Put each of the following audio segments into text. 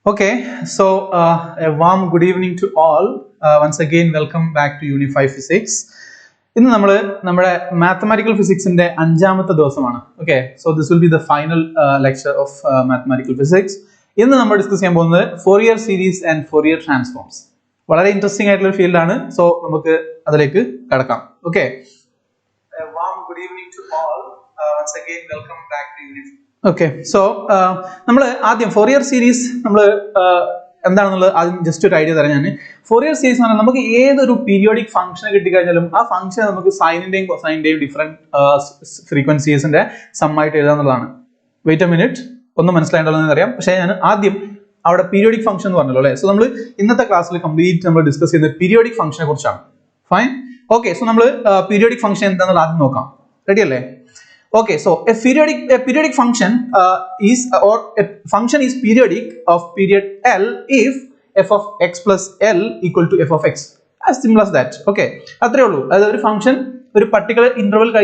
Okay, so a warm good evening to all. Once again, welcome back to Unify Physics. In the mathematical physics in the Anjamata dosamana. Okay, so this will be the final lecture of mathematical physics. In the number discussing about the Fourier series and Fourier transforms. Very interesting field, so okay. A warm good evening to all. Once again, welcome back to Unify. Okay, so Fourier series, just to idea Fourier series is periodic function. A function sine and cosine different frequencies and sum. Wait a minute. Periodic function. So in the class complete discuss the periodic function. Fine. Okay, so periodic function ready? Okay, so a periodic function is periodic of period L if f of x plus L equal to f of x. As simple as that. Okay, that's a function a particular interval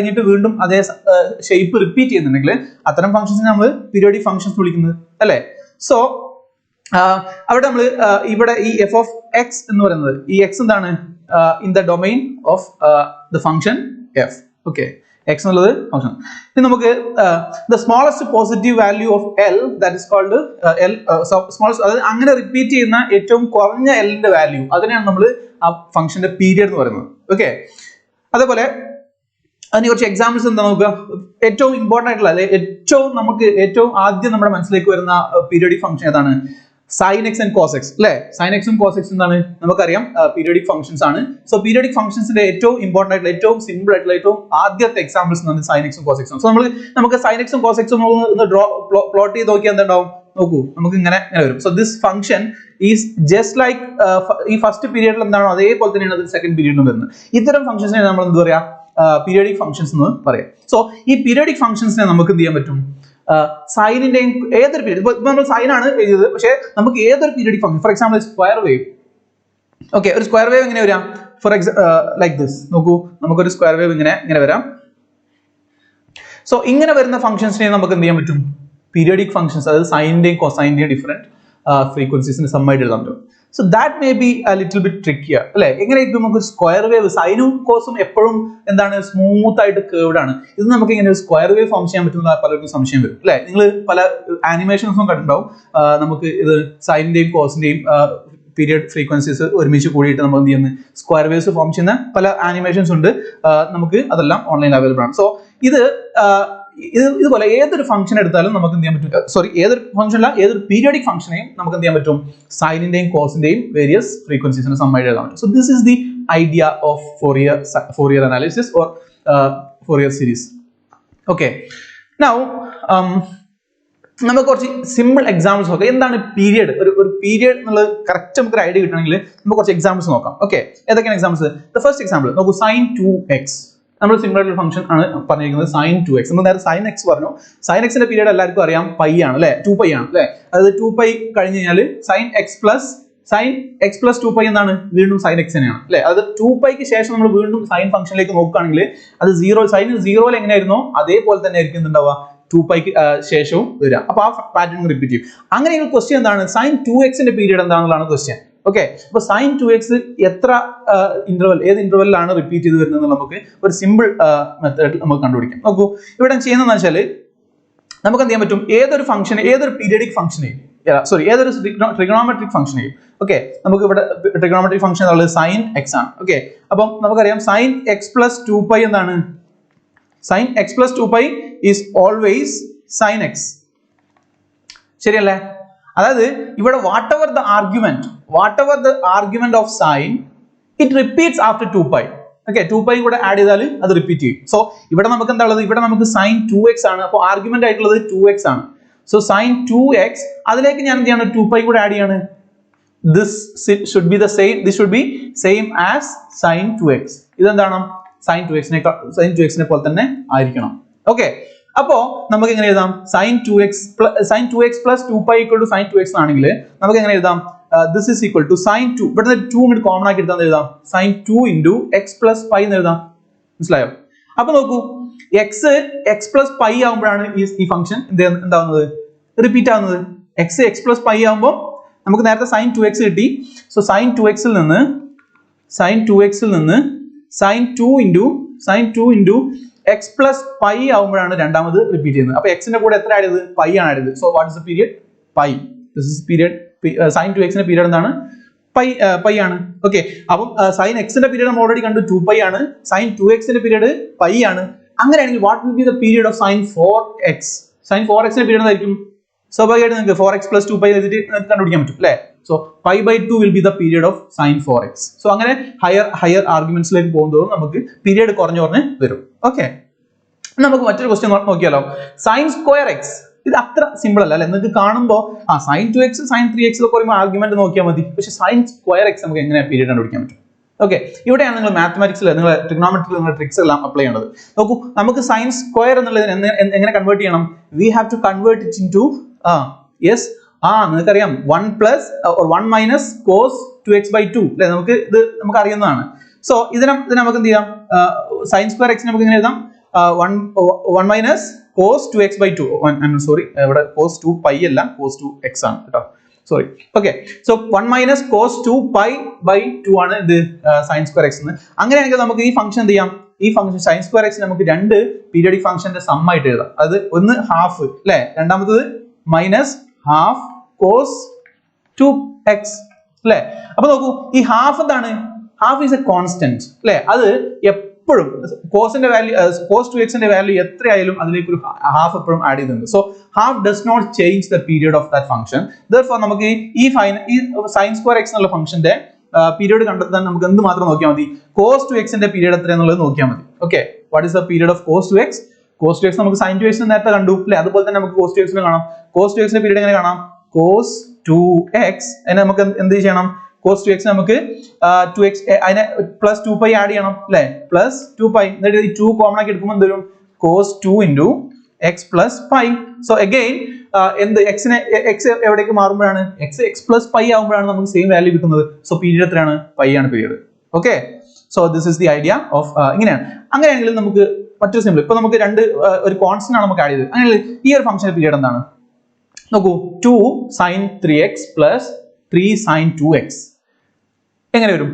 shape repeat functions periodic functions. So f of x in the domain of the function f. Okay. X function. The smallest positive value of L, that is called L. So smallest, repeat L in the value. That's function period. Okay. That's examples important. Periodic function. Sin x and cos x. Sin x and cos x periodic functions. So periodic functions important simple examples sin x and cos x. So sin x and cos x plot. So this function is just like first period second period. These functions periodic functions. So these periodic functions sine in either period. Sine either periodic function. For example, square wave. Okay, a square wave for example like this. A square wave. So in functions periodic functions, sine and cosine different frequencies in some. So that may be a little bit trickier. Square wave, sine and cosine smooth curved. This is a square wave function. Animations sine and cosine period frequencies square waves form animations online available. So either function either function either periodic function sine and cosine various frequencies. So this is the idea of Fourier analysis or Fourier series. Okay, now simple examples. Period period correct idea examples. Okay, examples. The first example sine 2x. Similar function sine 2x. Sin x sin x period pi 2 pi 2 pi sin x plus 2 pi sin x. 2 pi sin function that's 0 sin 0 2 pi pattern repeat. Question sin 2x period question. Okay, so sin 2x interval repeat a simple method. Either function, either periodic function. Sorry, either trigonometric function. Okay, trigonometric function is sin x. Okay, sin x plus 2 pi sin x plus 2 pi is always sin x. Whatever the argument of sine, it repeats after 2 pi. Okay, 2 pi add that repeat. So here sin 2x argument 2x. So sin 2x, 2 pi add. This should be the same. This should be same as sin 2x. Sin 2x okay. Sin 2x plus 2 pi equal to sin 2x. This is equal to sin 2. But the 2 common sin 2 into x plus pi. X plus pi is the function. Repeat x plus pi നമുക്ക് നേരത്തെ sin 2x കിട്ടി. So sin 2x ൽ നിന്ന് sin 2 into x plus pi ആവുമ്പോഴാണ് രണ്ടാമത് repeat ചെയ്യുന്നത്. അപ്പോൾ x ന്റെ കൂടെ എത്ര ആഡ് ചെയ്തത്? pi ആണ് ആഡ് ചെയ്തത്. So what is the period? pi. This is period. sin 2x ന്റെ പീരിയഡ് എന്താണ്? pi ആണ്. ഓക്കെ, അപ്പം sin x ന്റെ പീരിയഡ് നമ്മൾ ഓൾറെഡി കണ്ടു 2pi ആണ്. sin 2x ന്റെ പീരിയഡ് pi ആണ്. അങ്ങനെയാണെങ്കിൽ what will be the period of sin 4x? sin 4x ന്റെ പീരിയഡ് എന്തായിരിക്കും? സ്വാഭാവികമായിട്ട് നിങ്ങൾക്ക് 4x plus 2pi എഴുതിയിട്ട് കണ്ടുപിടിക്കാൻ പറ്റും അല്ലേ? So pi by 2 will be the period of sin 4x. So അങ്ങനെ ഹയർ ആർഗ്യുമെന്റ്സിലേക്ക് പോകുന്നതോറും നമുക്ക് പീരിയഡ് കുറഞ്ഞു വരും. ഓക്കെ, നമുക്ക് മറ്റൊരു ക്വസ്റ്റ്യൻ നോക്കിയാലോ. sin square x, ഇത് അത്ര സിമ്പിൾ അല്ല. നിങ്ങൾക്ക് കാണുമ്പോൾ sin 2x sin 3x ഒക്കെ പറയുമ്പോൾ ആർഗ്യുമെന്റ് നോക്കിയാൽ മതി. പക്ഷേ sin square x നമുക്ക് എങ്ങനെ പീരിയഡ് കണ്ടുപിടിക്കാൻ പറ്റും? ഓക്കെ, ഇവിടെയാണ് നിങ്ങൾ മാത്തമാറ്റിക്സിൽ നിങ്ങൾ ട്രിഗ്നോമെട്രിയിൽ നിങ്ങൾ ട്രിക്സ് എല്ലാം അപ്ലൈ ചെയ്യേണ്ടത്. നോക്കൂ, നമുക്ക് sin സ്ക്വയർ എന്നുള്ളതിന് എങ്ങനെ കൺവേർട്ട് ചെയ്യണം? We have to convert it into നിങ്ങൾക്കറിയാം 1 plus or 1 minus cos 2x by 2 അല്ലേ? നമുക്ക് അറിയുന്നതാണ്. സോ ഇതിനെ നമുക്ക് എന്ത് ചെയ്യാം? sin square x നമുക്ക് എങ്ങനെ എഴുതാം? 1 minus cos 2x by 2. Sorry, ഇവിടെ cos 2pi അല്ല, cos 2x ആണ് കേട്ടോ. Sorry. Okay, so 1 minus cos 2pi by 2 ആണ് ഇത് sin square x എന്ന്. അങ്ങനെയാണെങ്കിൽ നമുക്ക് ഈ ഫംഗ്ഷൻ എന്ത് ചെയ്യാം? ഈ ഫംഗ്ഷൻ sin square x നമുക്ക് രണ്ട് പീരിയോഡിക് ഫംഗ്ഷന്റെ സം ആയിട്ട് എഴുതാം. അത് ഒന്ന് ഹാഫ് അല്ലേ, രണ്ടാമത്തത് മൈനസ് ഹാഫ് cos 2x അല്ലേ? അപ്പൊ നോക്കൂ, ഈ ഹാഫ് എന്താണ്? ഹാഫ് ഈസ് എ കോൺസ്റ്റന്റ് അല്ലേ? അത് എപ്പോഴും കോസിന്റെ വാല്യൂ, cos 2x ന്റെ വാല്യൂ എത്രയായാലും അതിലേക്ക് ഒരു ഹാഫ് എപ്പോഴും ആഡ് ചെയ്യുന്നുണ്ട്. So half does not change the period of that function. therefore നമുക്ക് ഈ sin square x എന്നുള്ള ഫംഗ്ഷന്റെ പീരിയഡ് കണ്ടെത്താൻ നമുക്ക് എന്ത് മാത്രം നോക്കിയാൽ മതി? cos 2x ന്റെ പീരിയഡ് എത്രയാണെന്നുള്ളത് നോക്കിയാൽ മതി. Okay, what is the period of cos 2x? cos 2x നമുക്ക് sin 2x നേരത്തെ കണ്ടു അല്ലേ? അതുപോലെ തന്നെ നമുക്ക് cos 2x കാണാം. cos 2x ന്റെ പീരിയഡ് എങ്ങനെ കാണാം? cos 2x അതിനെ നമുക്ക് എന്ത് ചെയ്യണം? cos 2x നമുക്ക് 2x അതിനെ പ്ലസ് 2pi ആഡ് ചെയ്യണം അല്ലേ? പ്ലസ് 2pi, എന്നിട്ട് ഈ 2 കോമൺ ആക്കി എടുക്കുമ്പോൾ എന്ത് വരും? cos 2 into x plus pi. So again എന്ത് x എവിടേക്ക് മാറുമ്പോഴാണ്? x plus pi ആകുമ്പോഴാണ് നമുക്ക് സെയിം വാല്യൂ കിട്ടുന്നത്. സോ പീരിയഡ് എത്രയാണ്? pi ആണ് period. Okay, so this is the idea of ഇങ്ങനെയാണ്. അങ്ങനെയാണെങ്കിൽ നമുക്ക് മറ്റൊരു സിമ്പിൾ, ഇപ്പൊ നമുക്ക് ഒരു കോൺസ്റ്റന്റ് ആണ് നമുക്ക് ആഡ് ചെയ്തത്. അങ്ങനെയാണെങ്കിൽ ഈ ഒരു ഫംഗ്ഷന്റെ പീരിയഡ് എന്താണ്? നോക്കൂ, 2 sin 3x plus 3 sin 2x എങ്ങനെ വരും?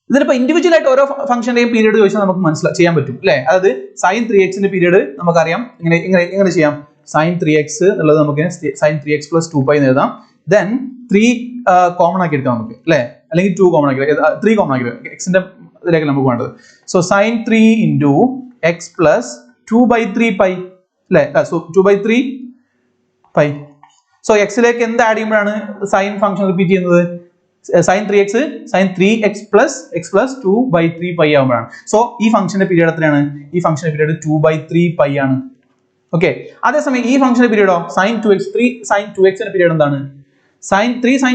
ഇതിനിപ്പോ ഇൻഡിവിജ്വൽ ആയിട്ട് ഓരോ ഫംഗ്ഷന്റെയും പീരിയഡ് ചോദിച്ചാൽ നമുക്ക് ചെയ്യാൻ പറ്റും അല്ലേ? അതായത് sin 3x ന്റെ പീരിയഡ് നമുക്കറിയാം. ഇങ്ങനെ ചെയ്യാം. sin 3x എന്നുള്ളത് നമുക്ക് sin 3x plus 2pi എന്ന് എഴുതാം. ദെൻ 3 കോമൺ ആക്കി എടുക്കാം നമുക്ക് അല്ലേ? അല്ലെങ്കിൽ 2 കോമൺ ആക്കി 3 കോമൺ ആക്കി എക്സിന്റെ ഇതിലേക്ക് നമുക്ക് വേണ്ടത്. So sin 3 into x plus 2 by 3 pi അല്ലേ? So 2 by 3 pi. സോ എക്സിലേക്ക് എന്ത് ആഡ് ചെയ്യുമ്പോഴാണ് സൈൻ ഫംഗ്ഷൻ റിപ്പീറ്റ് ചെയ്യുന്നത്? sin 3x plus x plus 2 by 3 pi ആവുമ്പോഴാണ്. So ഈ ഫംഗ്ഷന്റെ പീരിയഡ് എത്രയാണ്? ഈ ഫംഗ്ഷന്റെ പീരിയഡ് 2 by 3 pi ആണ്. ഓക്കെ, അതേസമയം ഈ ഫംഗ്ഷന്റെ പീരിയഡോ sin 2x sin 2x ന്റെ പീരിയഡ് എന്താണ്? sin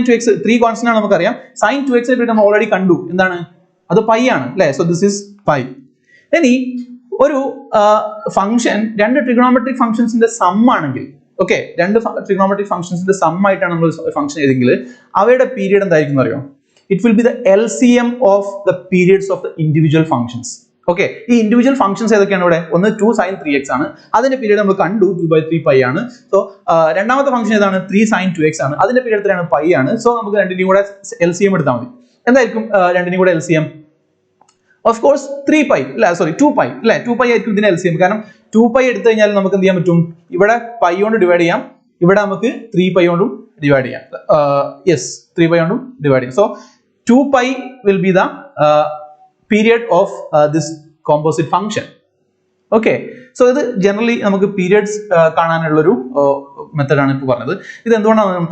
2x 3 കോൺസ്റ്റന്റ് ആണ് നമുക്കറിയാം. sin 2x ന്റെ പീരിയഡ് നമ്മൾ ഓൾറെഡി കണ്ടു. എന്താണ്? അത് pi ആണ് അല്ലേ? So this is pi. ഇനി ഒരു ഫംഗ്ഷൻ രണ്ട് ട്രിഗണോമെട്രിക് ഫംഗ്ഷൻസിന്റെ സം ആണെങ്കിൽ, ഓക്കെ, രണ്ട് ട്രിഗണോമെട്രിക് ഫംഗ്ഷൻസിന്റെ സം ആയിട്ടാണ് നമ്മൾ ഫംഗ്ഷൻ ചെയ്തെങ്കിൽ അവയുടെ പീരിയഡ് എന്തായിരിക്കും അറിയോ? It will B the LCM of the periods of the individual functions. Okay, ഈ ഇൻഡിവിജ്വൽ ഫംഗ്ഷൻസ് ഏതൊക്കെയാണ് ഇവിടെ? ഒന്ന് 2 sin 3x ആണ്, അതിന്റെ പീരിയഡ് നമ്മൾ കണ്ടു 2 by 3 pi ആണ്. സോ രണ്ടാമത്തെ ഫംഗ്ഷൻ ഏതാണ്? 3 sin 2x ആണ്, അതിന്റെ പീരിയഡ് എത്രയാണ്? pi ആണ്. സോ നമുക്ക് രണ്ടിന്റെയും കൂടെ LCM എടുത്താൽ മതി. എന്തായിരിക്കും രണ്ടിന്റെയും കൂടെ LCM? ഓഫ് കോഴ്സ് 3pi അല്ല, സോറി 2pi അല്ലേ? 2pi ആയിരിക്കും ഇതിന്റെ LCM. കാരണം 2pi എടുത്തു കഴിഞ്ഞാൽ നമുക്ക് എന്ത് ചെയ്യാൻ പറ്റും? ഇവിടെ pi കൊണ്ട് ഡിവൈഡ് ചെയ്യാം, ഇവിടെ നമുക്ക് 3pi കൊണ്ടും ഡിവൈഡ് ചെയ്യാം. യെസ്, 3pi കൊണ്ടും ഡിവൈഡ് ചെയ്യാം. So 2pi will be the period of this composite function. Okay, so ഇത് ജനറലി നമുക്ക് പീരിയഡ്സ് കാണാനുള്ളൊരു മെത്തഡാണ് ഇപ്പോൾ പറഞ്ഞത്. ഇത് എന്തുകൊണ്ടാണ്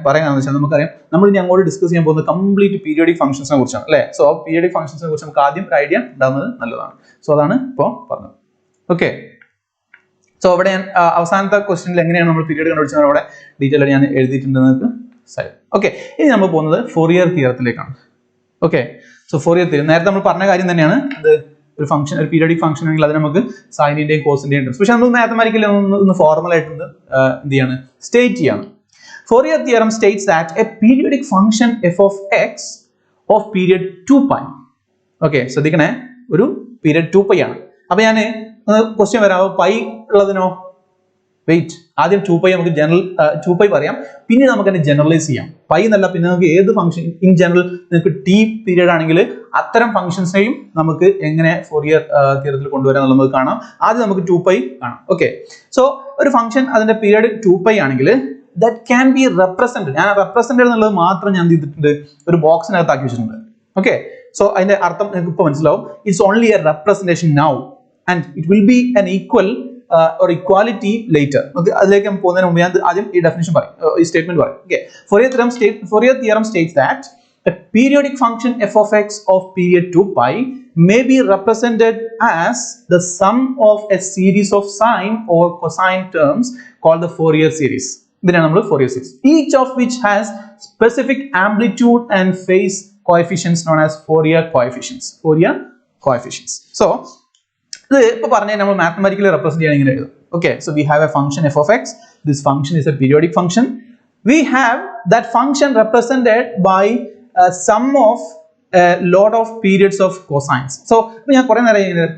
പറയാന്ന് വെച്ചാൽ നമുക്കറിയാം, നമ്മൾ ഇനി അങ്ങോട്ട് ഡിസ്കസ് ചെയ്യാൻ പോകുന്നത് കംപ്ലീറ്റ് പീരിയോഡിക് ഫംഗ്ഷൻസിനെ കുറിച്ചാണ് അല്ലേ? സോ ആ പീരിയോഡിക് ഫംഗ്ഷൻസിനെ കുറിച്ച് നമുക്ക് ആദ്യം ഒരു ഐഡിയ ഉണ്ടാകുന്നത് നല്ലതാണ്. സോ അതാണ് ഇപ്പോൾ പറഞ്ഞത്. ഓക്കെ, സോ അവിടെ ഞാൻ അവസാനത്തെ ക്വസ്റ്റ്യനിൽ എങ്ങനെയാണ് നമ്മൾ പീരിയഡ് കണ്ടുപിടിച്ചത് അവിടെ ഡീറ്റെയിൽ ആയിട്ട് ഞാൻ എഴുതിയിട്ടുണ്ട് നിങ്ങൾക്ക് സൈഡ്. ഓക്കെ, ഇനി നമ്മൾ പോകുന്നത് ഫോറിയർ തിയറത്തിലേക്കാണ്. ഓക്കെ, സോ ഫോറിയർ തിയറം നേരത്തെ നമ്മൾ പറഞ്ഞ കാര്യം തന്നെയാണ്. അത് ഒരു ഫംഗ്ഷൻ, ഒരു പീരിയോഡിക് ഫംഗ്ഷൻ ആണെങ്കിൽ അത് നമുക്ക് സൈനിന്റെയും കോസിന്റെയും ഉണ്ട്. പക്ഷെ നമ്മൾ മാത്തമാറ്റിക്കലി ഒന്ന് ഫോർമൽ ആയിട്ട് എന്ത് ചെയ്യാണ്? സ്റ്റേറ്റ് ചെയ്യാണ്. Fourier theorem States that A periodic function f of x of period 2pi. Okay, ശ്രദ്ധിക്കണേ, ഒരു പീരിയഡ് 2pi ആണ്. അപ്പൊ ഞാൻ ക്വസ്റ്റ്യൻ വരാമോ? പൈ ഉള്ളതിനോ? വെയിറ്റ്, ആദ്യം 2π നമുക്ക് ജനറൽ 2π പറയാം, പിന്നെ നമുക്ക് അതിനെ ജനറലൈസ് ചെയ്യാം. പൈ എന്നല്ല, പിന്നെ നമുക്ക് ഏത് ഫംഗ്ഷൻ ഇൻ ജനറൽ നിങ്ങൾക്ക് ടി പീരീഡ് ആണെങ്കിൽ അത്തരം ഫംഗ്ഷൻസിനെയും നമുക്ക് എങ്ങനെ ഫോറിയർ തിയറത്തിൽ കൊണ്ടുവരാൻ നമുക്ക് കാണാം. ആദ്യം നമുക്ക് 2π കാണാം. ഓക്കെ, സോ ഒരു ഫംഗ്ഷൻ അതിന്റെ പീരീഡ് 2π ആണെങ്കിൽ that can be represented. ഞാൻ represented എന്നുള്ളത് മാത്രം ഞാൻ ചെയ്തിട്ടുണ്ട്, ഒരു ബോക്സിനകത്ത് ആക്കി വെച്ചിട്ടുണ്ട്. ഓക്കെ, സോ അതിന്റെ അർത്ഥം നിങ്ങൾക്ക് ഇപ്പോൾ മനസ്സിലാവും. It's only A representation now and it will B an equal or equality later. Okay, അതിലേക്ക് നമുക്ക് പോകുന്നതിന് മുമ്പ് ഞാൻ ആദ്യം ഈ ഡെഫിനിഷൻ പറയും, ഈ സ്റ്റേറ്റ്മെന്റ് പറയും. Okay, Fourier theorem states that a periodic function f of x of period 2π may be represented as the sum of a series of sine or cosine terms called the Fourier series. ഇതിനാണ് നമ്മൾ Fourier series, each of which has specific amplitude and phase coefficients known as Fourier coefficients. Fourier coefficients. So ഇത് ഇപ്പോൾ പറഞ്ഞാൽ നമ്മൾ mathematically represent ചെയ്യാൻ ഇങ്ങനെ എഴുതും. Okay, so we have A function f of x. This function is a periodic function. We have that function represented by a sum of a lot of periods of cosines. So ഞാൻ കുറേ നേരം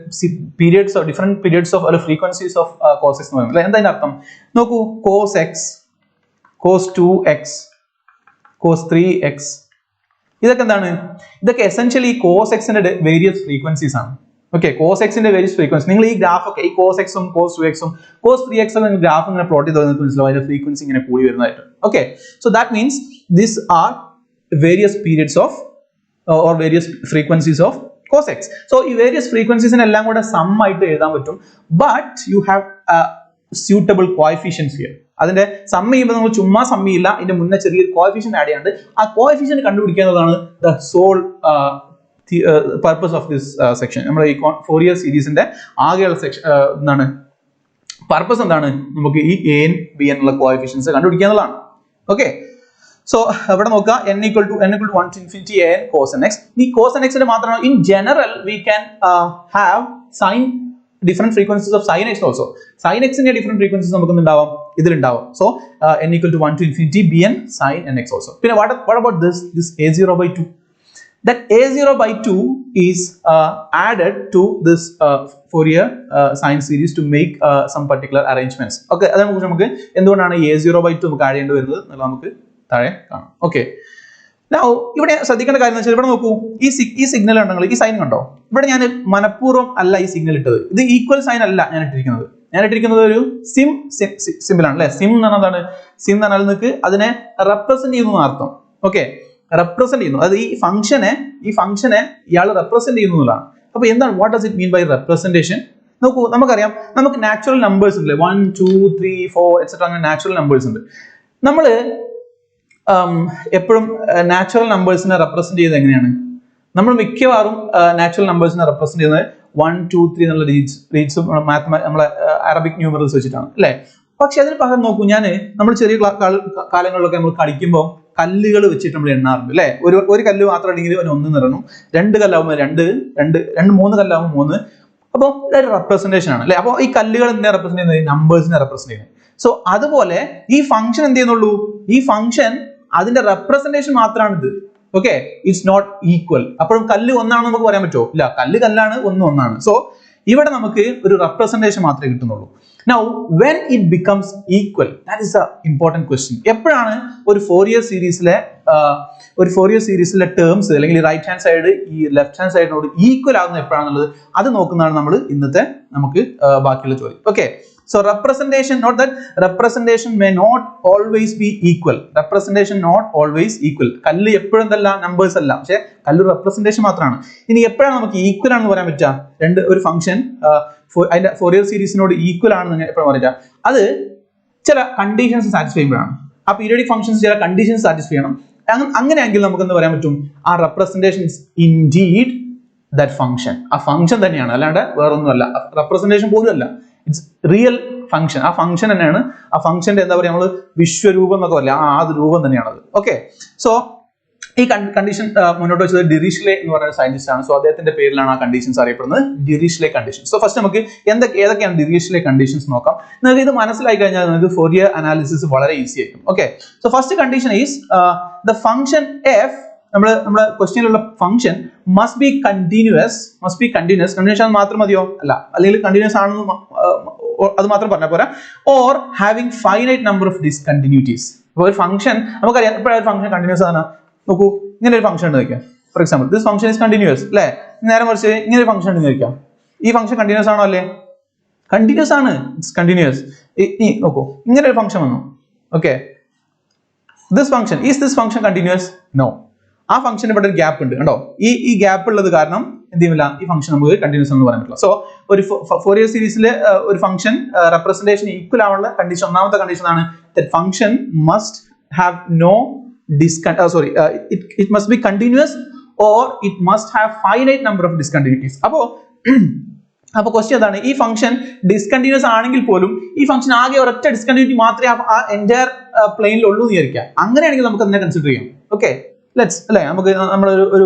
periods of different periods of frequencies of cos x എന്ന് പറയുന്നത് എന്താ അതിന്റെ അർത്ഥം നോക്കൂ. cos x, cos 2x, cos 3x, ഇതൊക്കെ എന്താണ്? ഇതൊക്കെ എസെൻഷ്യലി cos x ന്റെ വേരിയസ് ഫ്രീക്വൻസീസ് ആണ്. ഓക്കെ, cos x ന്റെ വേരിയസ് ഫ്രീക്വൻസി നിങ്ങൾ ഈ ഗ്രാഫ് ഒക്കെ ഈ cos x ഉം cos 2x ഉം cos 3x നിങ്ങൾ ഗ്രാഫ് ഇങ്ങനെ പ്ലോട്ട് ചെയ്ത് നിങ്ങൾക്ക് മനസ്സിലാവും അതിന്റെ ഫ്രീക്വൻസി ഇങ്ങനെ കൂടി വരുന്നതായിട്ട്. Okay, so that means this R various periods of or various frequencies of cos x. So ഈ വേരിയസ് ഫ്രീക്വൻസീസിനെ എല്ലാം കൂടെ സം ആയിട്ട് എഴുതാൻ പറ്റും. But you have suitable coefficients here. അതിന്റെ സം ചെയ്യുമ്പോൾ നമ്മൾ ചുമ്മാ സം ചെയ്യില്ല, ഇതിന്റെ മുന്നേ ചെറിയൊരു കോഎഫിഷ്യന്റ് ആഡ് ചെയ്യാണ്ട് ആ കോഎഫിഷ്യന്റ് കണ്ടുപിടിക്കുന്നതാണ് the sole purpose of this section. നമ്മുടെ ഈ ഫോറിയർ സീരീസിന്റെ ആകെയുള്ള സെക്ഷൻ എന്താണ് പർപ്പസ് എന്താണ്? നമുക്ക് ഈ an bn ഉള്ള കോഎഫിഷ്യൻസ് കണ്ടുപിടിക്കുക എന്നുള്ളതാണ്. ഓക്കെ, സോ ഇവിടെ നോക്കുക n equal to 1 to infinity an cos nx. ഈ cos nx ന്റെ മാത്രമാണ്. In general we can have sine different frequencies of sin x also. Sin x ന്റെ different frequencies നമുക്ക് ഉണ്ടാവാം, ഇതിലുണ്ടാവും. So n equal to 1 to infinity bn sin nx also. പിന്നെ what about this a0/2? That a0/2 is added to this Fourier sine series to make some particular arrangements. Okay, അതിനെക്കുറിച്ച് നമുക്ക് എന്തുകൊണ്ടാണ് a0/2 നമുക്ക് add ചെയ്യേണ്ടി വരുന്നത് എന്നുള്ളത് നമുക്ക് താഴെ കാണാം. ഓക്കെ, now ഇവിടെ ശ്രദ്ധിക്കേണ്ട കാര്യം എന്ന് വെച്ചാൽ ഇവിടെ നോക്കൂ, ഈ സിഗ്നൽ ഉണ്ടെങ്കിൽ ഈ സൈൻ കണ്ടോ? ഇവിടെ ഞാൻ മനഃപൂർവ്വം അല്ല ഈ സിഗ്നൽ ഇട്ടത്. ഇത് ഈക്വൽ സൈൻ അല്ല ഞാൻ ഇട്ടിരിക്കുന്നത് ഒരു സിമ്പിൾ ആണ് അല്ലെ. സിം എന്ന് പറഞ്ഞാൽ സിം എന്ന് പറഞ്ഞാൽ നിങ്ങൾക്ക് അതിനെ റെപ്രസെന്റ് ചെയ്യുന്നു അർത്ഥം. ഓക്കെ, റെപ്രസെന്റ് ചെയ്യുന്നു, അത് ഈ ഫംഗ്ഷനെ ഇയാൾ റെപ്രസെന്റ് ചെയ്യുന്നതാണ്. അപ്പൊ എന്താണ് what does it mean by representation? നോക്കൂ, നമുക്കറിയാം നമുക്ക് നാച്ചുറൽ നമ്പേഴ്സ് ഉണ്ട്, 1 2 3 4 എക്സെട്ര അങ്ങനെ നാച്ചുറൽ നമ്പേഴ്സ് ഉണ്ട്. നമ്മൾ എപ്പോഴും നാച്ചുറൽ നമ്പേഴ്സിനെ റെപ്രസെന്റ് ചെയ്യുന്നത് എങ്ങനെയാണ്? നമ്മൾ മിക്കവാറും നാച്ചുറൽ നമ്പേഴ്സിനെ റെപ്രസെന്റ് ചെയ്യുന്നത് 1 2 3 എന്നുള്ള റീഡ്സും നമ്മളെ അറബിക് ന്യൂമറൽസ് വെച്ചിട്ടാണ് അല്ലെ. പക്ഷെ അതിന് പകരം നോക്കൂ, നമ്മൾ ചെറിയ കാലങ്ങളിലൊക്കെ നമ്മൾ കളിക്കുമ്പോൾ കല്ലുകൾ വെച്ചിട്ട് നമ്മൾ എണ്ണാറുണ്ട് അല്ലെ. ഒരു കല്ല് മാത്രം ഉണ്ടെങ്കിൽ 1 നിറണം, 2 കല്ലാവുമ്പോൾ 2 3 കല്ലാവുമ്പോൾ 3. അപ്പോൾ ഇതൊരു റെപ്രസെന്റേഷൻ ആണ് അല്ലെ. അപ്പോൾ ഈ കല്ലുകൾ എന്തിനാ റെപ്രസെന്റ് ചെയ്യുന്നത്? നമ്പേഴ്സിനെ റെപ്രസെന്റ് ചെയ്യുന്നത്. സോ അതുപോലെ ഈ ഫംഗ്ഷൻ എന്ത് ചെയ്യുന്നുള്ളൂ? ഈ ഫംഗ്ഷൻ അതിന്റെ റെപ്രസെന്റേഷൻ മാത്രമാണ് ഇത്. Okay, it's not equal. അപ്പോഴും കല്ല് ഒന്നാണെന്ന് നമുക്ക് പറയാൻ പറ്റുമോ? ഇല്ല, കല്ല് കല്ലാണ്, ഒന്നാണ്. സോ ഇവിടെ നമുക്ക് ഒരു റെപ്രസെന്റേഷൻ മാത്രമേ കിട്ടുന്നുള്ളൂ. Now when it becomes equal, that is the important question. എപ്പോഴാണ് ഒരു ഫോറിയർ സീരീസിലെ ടേംസ് അല്ലെങ്കിൽ റൈറ്റ് ഹാൻഡ് സൈഡ് ഈ ലെഫ്റ്റ് ഹാൻഡ് സൈഡിനോട് ഈക്വൽ ആകുന്നത് എപ്പോഴാണെന്നുള്ളത് അത് നോക്കുന്നതാണ് നമ്മൾ ഇന്നത്തെ നമുക്ക് ബാക്കിയുള്ള ചോദ്യം. Okay, so representation, not that representation may not always be equal. Representation not always equal. കല്ല് എപ്പോഴും എന്തല്ല, നമ്പേഴ്സ് അല്ല, പക്ഷെ കല്ല് റെപ്രസെന്റേഷൻ മാത്രമാണ്. ഇനി എപ്പോഴാണ് നമുക്ക് ഈക്വൽ ആണെന്ന് പറയാൻ പറ്റുക? ഒരു ഫംഗ്ഷൻ അതിന്റെ ഫോറിയർ സീരീസിനോട് ഈക്വൽ ആണെന്ന് എപ്പോഴും പറയാം? അത് ചില കണ്ടീഷൻസ് സാറ്റിസ്ഫൈ ചെയ്യുമ്പോഴാണ്. ആ പീരിയോഡിക് ഫംഗ്ഷൻസ് ചില കണ്ടീഷൻസ് സാറ്റിസ്ഫൈ ചെയ്യണം. അങ്ങനെയെങ്കിൽ നമുക്ക് എന്ത് പറയാൻ പറ്റും? ആ representation is indeed that function. ആ ഫംഗ്ഷൻ തന്നെയാണ്, അല്ലാണ്ട് വേറൊന്നുമല്ല, റെപ്രസെന്റേഷൻ പോലും അല്ല. It's real function. ആ ഫംഗ്ഷൻ തന്നെയാണ്. ആ ഫംഗ്ഷന്റെ എന്താ പറയുക, നമ്മൾ വിശ്വരൂപം എന്നൊക്കെ പറയില്ല, ആ രൂപം തന്നെയാണത്. ഓക്കെ, സോ ഈ കണ്ടീഷൻ മുന്നോട്ട് വെച്ചത് ഡിറിഷ്ലെ എന്ന് പറയുന്ന സയന്റിസ്റ്റ് ആണ്. സോ അദ്ദേഹത്തിന്റെ പേരിലാണ് ആ കണ്ടീഷൻസ് അറിയപ്പെടുന്നത്, ഡിറിഷ്ലെ കണ്ടീഷൻ. സോ ഫസ്റ്റ് നമുക്ക് ഏതൊക്കെയാണ് ഡിറിഷ്ലെ കണ്ടീഷൻസ് നോക്കാം. നിങ്ങൾക്ക് ഇത് മനസ്സിലായി കഴിഞ്ഞാൽ നിങ്ങൾക്ക് ഫോറിയർ അനാലിസിസ് വളരെ ഈസി ആയിരിക്കും. Okay, so first condition is the function f, നമ്മുടെ ക്വസ്റ്റ്യനിലുള്ള function must be continuous. Continuous മാത്രം മതിയോ? അല്ല, അല്ലെങ്കിൽ കണ്ടിന്യൂസ് ആണെന്ന് അത് മാത്രം പറഞ്ഞാൽ പോരാ, or having finite number of discontinuities. അപ്പോൾ ഒരു ഫംഗ്ഷൻ നമുക്കറിയാം എപ്പോഴാണ് ഒരു ഫംഗ്ഷൻ കണ്ടിന്യൂസ് ആണ്. നോക്കൂ, ഇങ്ങനെ ഒരു ഫംഗ്ഷൻ ഉണ്ട് വയ്ക്കാം. For example this function is continuous അല്ലേ. നേരെ മറിച്ച് ഇങ്ങനെ ഒരു ഫംഗ്ഷൻ ഉണ്ടെന്ന് വയ്ക്കാം. ഈ ഫംഗ്ഷൻ കണ്ടിന്യൂസ് ആണോ അല്ലേ? കണ്ടിന്യൂസ് ആണ്, ഇറ്റ്സ് കണ്ടിന്യൂസ്. നോക്കൂ, ഇങ്ങനെ ഒരു ഫംഗ്ഷൻ വന്നു. Okay, this function is this function continuous? No. ആ ഫംഗ്ഷൻ ഇവിടെ ഒരു ഗ്യാപ്പ് ഉണ്ട് കണ്ടോ. ഈ ഗ്യാപ്പ് ഉള്ളത് കാരണം എന്ത് ചെയ്യുന്നില്ല, ഈ ഫംഗ്ഷൻ നമുക്ക് കണ്ടിന്യൂസ് എന്ന് പറയാൻ പറ്റില്ല. സോ ഒരു ഫോറിയർ സീരീസിൽ ഒരു ഫംഗ്ഷൻ റെപ്രസെന്റേഷൻ ഈക്വൽ ആവുള്ള കണ്ടീഷൻ, ഒന്നാമത്തെ കണ്ടീഷൻ ആണ് that function must have no it must be continuous or it must have finite number of discontinuities. അപ്പോൾ ക്വസ്റ്റ്യൻ അതാണ്, ഈ ഫംഗ്ഷൻ ഡിസ്കണ്ടിന്യൂസ് ആണെങ്കിൽ പോലും ഈ ഫംഗ്ഷൻ ആകെ ഒരൊറ്റ ഡിസ്കണ്ടിന്യൂറ്റി മാത്രമേ ആ എൻറ്റയർ പ്ലെയിനിൽ ഉള്ളൂ എന്ന് വിചാരിക്കാം. അങ്ങനെയാണെങ്കിൽ നമുക്ക് അതിനെ കൺസിഡർ ചെയ്യാം. ഓക്കെ, ലെറ്റ്സ് അല്ലേ, നമുക്ക് നമ്മൾ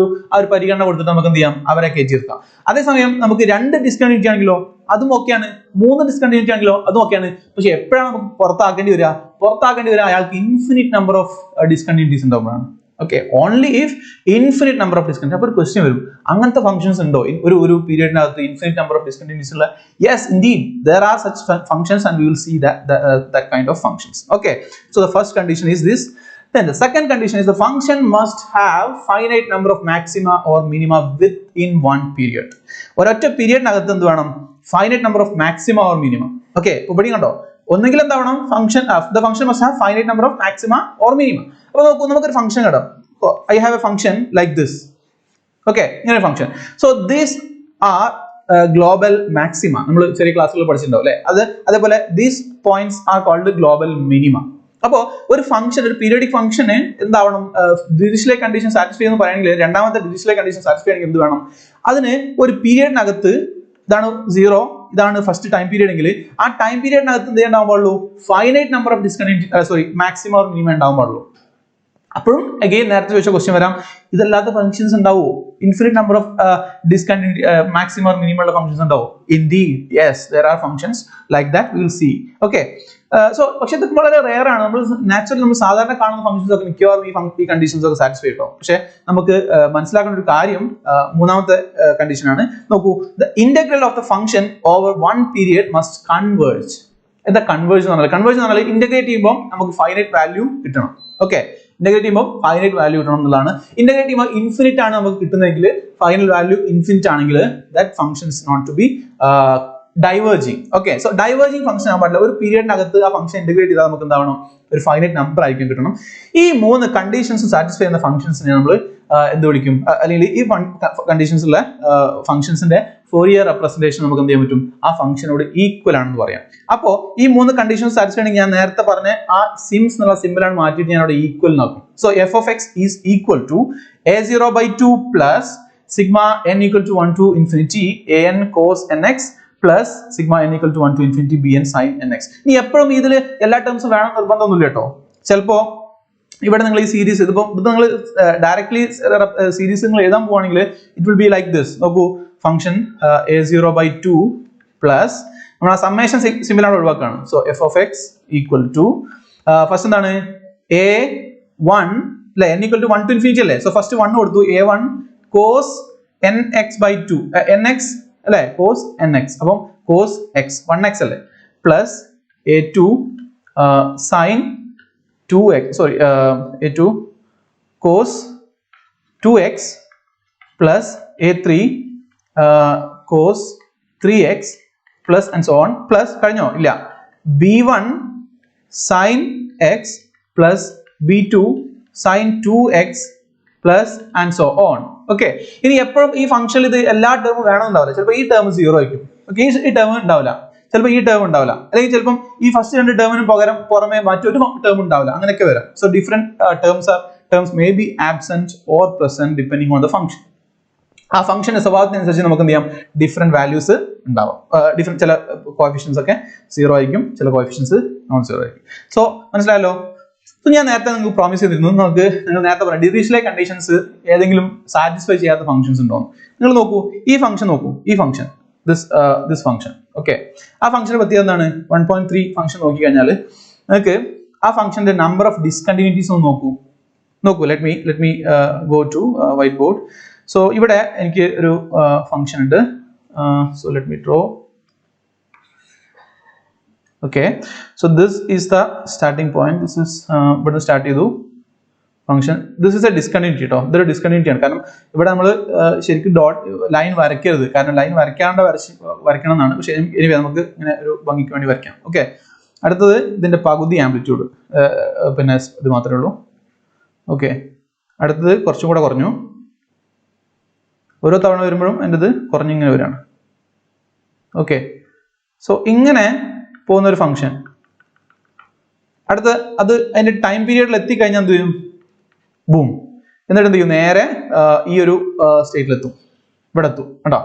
ഒരു പരിഗണന കൊടുത്തിട്ട് നമുക്ക് എന്ത് ചെയ്യാം, അവരെ കയറ്റിയെടുക്കാം. അതേസമയം നമുക്ക് 2 ഡിസ്കണ്ടിന്യൂറ്റി ആണെങ്കിലോ അതും ഓക്കെയാണ്, 3 ഡിസ്കണ്ടിന്യൂറ്റി ആണെങ്കിലോ അതും ഓക്കെയാണ്. പക്ഷെ എപ്പോഴാണ് നമുക്ക് പുറത്താക്കേണ്ടി വരിക അയാൾക്ക് ഇൻഫിനിറ്റ് നമ്പർ ഓഫ് ഡിസ്കണ്ടിന്യൂറ്റീസ് ഉണ്ടാവുമ്പോഴാണ്. Okay, only if infinite number of discontinuity. അപ്പോൾ ഒരു ക്വസ്റ്റ്യൻ വരും, അങ്ങനത്തെ ഫംഗ്ഷൻസ് ഉണ്ടോ ഒരു പീരിയഡിനകത്ത് ഇൻഫിനിറ്റ് നമ്പർ ഓഫ് ഡിസ്കണ്ടിന്യൂറ്റീസ് ഉള്ള? Yes, indeed there are such functions and we will see that kind of functions. Okay, so the first condition is this. Then the second condition is the function must have finite number of maxima or minima within one period. ഒരൊറ്റ പീരിയഡിനകത്ത് എന്ത് വേണം? Finite number of maxima or minima. Okay, ഇവിടെ കണ്ടോ, ഒന്നെങ്കിൽ എന്താവണം, the function must have finite number of maxima or minima. അപ്പോൾ നോക്കൂ, നമുക്കൊരു function കിട്ടും. I have a function like this. Okay, ഇങ്ങനെ function. So these are global maxima. നമ്മൾ ചെറിയ ക്ലാസ്സുകളിൽ പഠിച്ചിട്ടുണ്ടാവും അല്ലേ. അതേപോലെ these points are called global minima. അപ്പോൾ ഒരു ഫംഗ്ഷൻ, ഒരു പീരിയോഡിക് ഫംഗ്ഷന് എന്താവണം, ഡിറിച്ലെറ്റ് കണ്ടീഷൻ സാറ്റിസ്ഫൈ എന്ന് പറയുകയാണെങ്കിൽ, രണ്ടാമത്തെ ഡിറിച്ലെറ്റ് കണ്ടീഷൻ സാറ്റിസ്ഫൈ ആണെങ്കിൽ എന്ത് വേണം, അതിന് ഒരു പീരിയഡിനകത്ത് ഇതാണ് 0, ഇതാണ് ഫസ്റ്റ് ടൈം പീരിയഡ് എങ്കിൽ ആ ടൈം പീരിയഡിനകത്ത് എന്ത് ഉണ്ടാവാൻ പാടുള്ളൂ, finite number of discontinuity maximum or minimum ഉണ്ടാവാൻ പാടുള്ളൂ. അപ്പോഴും അഗെയിൻ നേരത്തെ ചോദിച്ച ക്വസ്റ്റ്യൻ വരാം, ഇതല്ലാത്ത ഫംഗ്ഷൻസ് ഉണ്ടാവുമോ? Infinite number of discontinuity maximum or minimum ഉള്ള ഫംഗ്ഷൻസ് ഉണ്ടാവും? Indeed yes, there are functions like that, we will see. Okay, so പക്ഷെ ഇത് വളരെ റെയർ ആണ്. നമ്മൾ സാധാരണ കാണുന്ന ഫംഗ്ഷൻസ് ഒക്കെ മിക്കവാറും ഈ കണ്ടീഷൻസ് ഒക്കെ സാറ്റിസ്ഫൈ ചെയ്യും. പക്ഷെ നമുക്ക് മനസ്സിലാക്കേണ്ട ഒരു കാര്യം മൂന്നാമത്തെ കണ്ടീഷൻ ആണ്. നോക്കൂ, the integral of the function over one period must converge. എന്താ കൺവേർജ് എന്ന് പറഞ്ഞാൽ ഇന്റഗ്രേറ്റ് ചെയ്യുമ്പോൾ നമുക്ക് ഫൈനൈറ്റ് വാല്യൂ കിട്ടണം. ഓക്കെ, ഇന്റഗ്രേറ്റ് ചെയ്യുമ്പോൾ ഫൈനൈറ്റ് വാല്യൂ കിട്ടണം എന്നുള്ളതാണ്. ഇന്റഗ്രേറ്റ് ചെയ്യുമ്പോൾ ഇൻഫിനിറ്റ് ആണ് നമുക്ക് കിട്ടുന്നതെങ്കിൽ, ഫൈനൽ വാല്യൂ ഇൻഫിനിറ്റ് ആണെങ്കിൽ that function is not to be diverging. Okay, so diverging function ആകാൻ പാടില്ല. ഒരു പീരിയഡിനകത്ത് ആ ഫംഗ്ഷൻ ഇന്റഗ്രേറ്റ് ചെയ്താൽ നമുക്ക് എന്താവണം, ഒരു ഫൈനൈറ്റ് നമ്പർ ആയിരിക്കും കിട്ടണം. ഈ 3 കണ്ടീഷൻസ് സാറ്റിസ്ഫൈ ചെയ്യുന്ന ഫംഗ്ഷൻസിനെ നമ്മൾ എന്ത് വിളിക്കും, അല്ലെങ്കിൽ ഈ കണ്ടീഷൻസുള്ള ഫംഗ്ഷൻസിന്റെ ഫോറിയർ റെപ്രസെന്റേഷൻ നമുക്ക് എന്ത് ചെയ്യാൻ പറ്റും, ആ ഫംഗ്ഷനോട് ഈക്വൽ ആണെന്ന് പറയാം. അപ്പോൾ ഈ 3 കണ്ടീഷൻസ് സാറ്റിസ്ഫൈ ആണെങ്കിൽ ഞാൻ നേരത്തെ പറഞ്ഞ ആ സിംസ് എന്നുള്ള സിമ്പിളാണ് മാറ്റിയിട്ട് ഞാൻ അവിടെ ഈക്വൽ നോക്കും. So f of x is equal to a0/2 plus sigma n equal to 1 to infinity an cos nx plus sigma n equal to 1 to infinity bn sin nx. ഇനി എപ്പോഴും ഇതിൽ എല്ലാ ടേംസും വേണം നിർബന്ധമൊന്നുമില്ല കേട്ടോ. ചിലപ്പോ ഇവിടെ നിങ്ങൾ ഈ സീരീസ് ഇത് നിങ്ങൾ ഡയറക്ട്ലി സീരീസ് നിങ്ങൾ എഴുതാൻ പോവാണെങ്കിൽ it will be like this. നോക്കൂ, ഫംഗ്ഷൻ a0/2 പ്ലസ് നമ്മൾ ആ സമ്മേഷൻ സിമ്പിൾ ആണ് ഒഴിവാക്കുകയാണ്. So f of x equal to first എന്താണ് a1 അല്ലെ, n equal to 1 to infinity അല്ലേ. സോ ഫസ്റ്റ് 1 കൊടുത്തു, a1 cos nx/2 nx അല്ലെ, cos nx, അപ്പം cos x 1x അല്ലേ, plus a2 sin 2x a2 cos 2x plus a3 cos 3x plus and so on, plus കഴിഞ്ഞോ ഇല്ല b1 sin x plus b2 sin 2x plus and so on. Okay, ഇനി എപ്പോഴും ഈ ഫംഗ്ഷനിൽ ഇത് എല്ലാ ടേമും വേണമെന്നുണ്ടാവില്ല. ചിലപ്പോൾ ഈ ടേം 0 ആയിരിക്കും. ഓക്കെ, ഈ ടേം ഉണ്ടാവില്ല, ചിലപ്പോൾ ഈ ടേം ഉണ്ടാവില്ല, അല്ലെങ്കിൽ ചിലപ്പം ഈ ഫസ്റ്റ് 2 ടേമിന് പുറമെ മറ്റൊരു ടേം ഉണ്ടാവില്ല, അങ്ങനെയൊക്കെ വരാം. So different terms may be absent or present depending on the function. ആ ഫംഗ്ഷന്റെ സ്വഭാവത്തിനനുസരിച്ച് നമുക്ക് എന്ത് ചെയ്യാം, ഡിഫറെന്റ് വാല്യൂസ് ഉണ്ടാവാം. ഡിഫറെന്റ് ചില കോഎഫിഷ്യൻസ് ഒക്കെ 0 ആയിരിക്കും, ചില കോഎഫിഷ്യൻസ് നോൺ 0 ആയിരിക്കും. സോ മനസ്സിലായല്ലോ. ഞാൻ നേരത്തെ നിങ്ങൾക്ക് പ്രോമിസ് ചെയ്തിരുന്നു, നിങ്ങൾ നേരത്തെ പറയാം ഡിറിച്ലെറ്റ് കണ്ടീഷൻസ് ഏതെങ്കിലും സാറ്റിസ്ഫൈ ചെയ്യാത്ത ഫംഗ്ഷൻസ് ഉണ്ടോ. നിങ്ങൾ നോക്കൂ, ഈ ഫംഗ്ഷൻ നോക്കൂ, ഈ ഫംഗ്ഷൻ ദിസ് ഫംഗ്ഷൻ. ഓക്കെ, ആ ഫംഗ്ഷന്റെ പ്രത്യേകത എന്താണ്? 1.3 ഫംഗ്ഷൻ നോക്കി കഴിഞ്ഞാൽ നിങ്ങൾക്ക് ആ ഫംഗ്ഷന്റെ നമ്പർ ഓഫ് ഡിസ്കണ്ടിന്യൂറ്റീസ് ഒന്ന് നോക്കൂ. Let me go to white board. So ഇവിടെ എനിക്ക് ഒരു ഫംഗ്ഷൻ ഉണ്ട്. So let me draw. Okay, so this is the starting point. This is but the start ചെയ്തു function. This is a discontinuity കേട്ടോ. ഇതൊരു discontinuity ആണ്. കാരണം ഇവിടെ നമ്മൾ ശരിക്കും ഡോട്ട് ലൈൻ വരയ്ക്കരുത്. കാരണം ലൈൻ വരയ്ക്കണം എന്നാണ്. പക്ഷേ ഇനി നമുക്ക് ഇങ്ങനെ ഒരു ഭംഗിക്ക് വേണ്ടി വരയ്ക്കാം. ഓക്കെ, അടുത്തത് ഇതിന്റെ പകുതി ആംപ്ലിറ്റ്യൂഡ്, പിന്നെ ഇത് മാത്രമേ ഉള്ളൂ. ഓക്കെ, അടുത്തത് കുറച്ചും കൂടെ കുറഞ്ഞു. ഓരോ തവണ വരുമ്പോഴും എൻ്റെ ഇത് കുറഞ്ഞിങ്ങനെ വരികയാണ്. ഓക്കെ, സോ ഇങ്ങനെ പോകുന്ന ഒരു ഫംഗ്ഷൻ. അടുത്ത അത് അതിന്റെ ടൈം പീരിയഡിൽ എത്തിക്കഴിഞ്ഞാൽ എന്ത് ചെയ്യും? ബൂം, എന്നിട്ട് എന്ത് ചെയ്യും? നേരെ ഈ ഒരു സ്റ്റേറ്റിലെത്തും, ഇവിടെ എത്തും കേട്ടോ.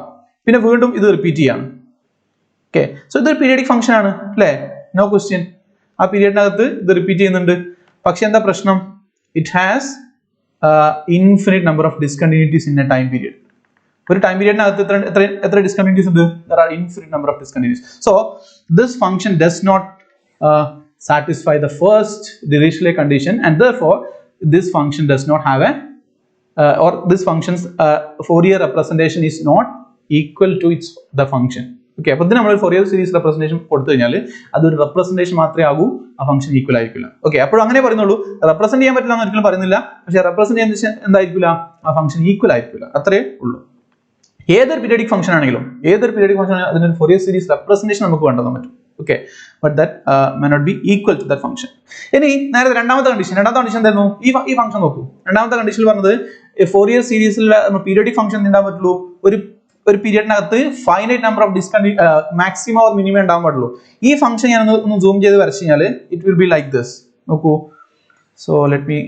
പിന്നെ വീണ്ടും ഇത് റിപ്പീറ്റ് ചെയ്യാണ്. ഓക്കെ, സോ ഇതൊരു പീരിയഡിക് ഫംഗ്ഷൻ ആണ് അല്ലേ? No question. ആ പീരിയഡിനകത്ത് ഇത് റിപ്പീറ്റ് ചെയ്യുന്നുണ്ട്. പക്ഷെ എന്താ പ്രശ്നം? It has infinite number of discontinuities in a time period. ഒരു ടൈം പീരിയഡിനകത്ത് എത്ര ഡിസ്കണ്ടിന്യൂറ്റീസ് ഉണ്ട്? There are infinite number of discontinuities. So this function does not satisfy the first Dirichlet condition, and therefore this function does not have a or this function's Fourier representation is not equal to the function. Okay, അപ്പോൾ ഇത് നമ്മൾ Fourier series representation കൊടുത്തു കഴിഞ്ഞാൽ അതൊരു representation മാത്രമേ ആകൂ, ആ function equal ആയിരിക്കില്ല. Okay, അപ്പോൾ അങ്ങനെ പറയുന്നുള്ളൂ. റെപ്രസെന്റ് ചെയ്യാൻ പറ്റില്ല എന്ന് ഒരിക്കലും പറയുന്നില്ല. പക്ഷേ റെപ്രസെന്റ് ചെയ്യാൻ എന്തായിരിക്കില്ല? ആ ഫംഗ്ഷൻ ഈക്വൽ ആയിരിക്കില്ല, അത്രേ ഉള്ളൂ. ഏതൊരു പീരിയഡിക് ഫംഗ്ഷൻ ആണെങ്കിലും അതിനൊരു Fourier series representation നമുക്ക് കണ്ടെത്താൻ പറ്റും. Okay, but that may not be equal to that function. ഇനി നേരെ രണ്ടാമത്തെ കണ്ടീഷൻ എന്തായിരുന്നു? ഈ ഫംഗ്ഷൻ നോക്കൂ. രണ്ടാമത്തെ കണ്ടീഷനിൽ പറഞ്ഞത് Fourier സീരീസിൽ പീരിയഡിക് ഫംഗ്ഷൻ ഉണ്ടാകാൻ പറ്റുള്ളൂ, ഒരു പീരിയഡിനകത്ത് finite number of maximum or minimum ഉണ്ടാകാൻ പാടുള്ളൂ. ഈ ഫംഗ്ഷൻ ഞാൻ ഒന്ന് സൂം ചെയ്ത് വരച്ചു കഴിഞ്ഞാൽ it will be like this. നോക്കൂ, സോ ലെറ്റ് മീ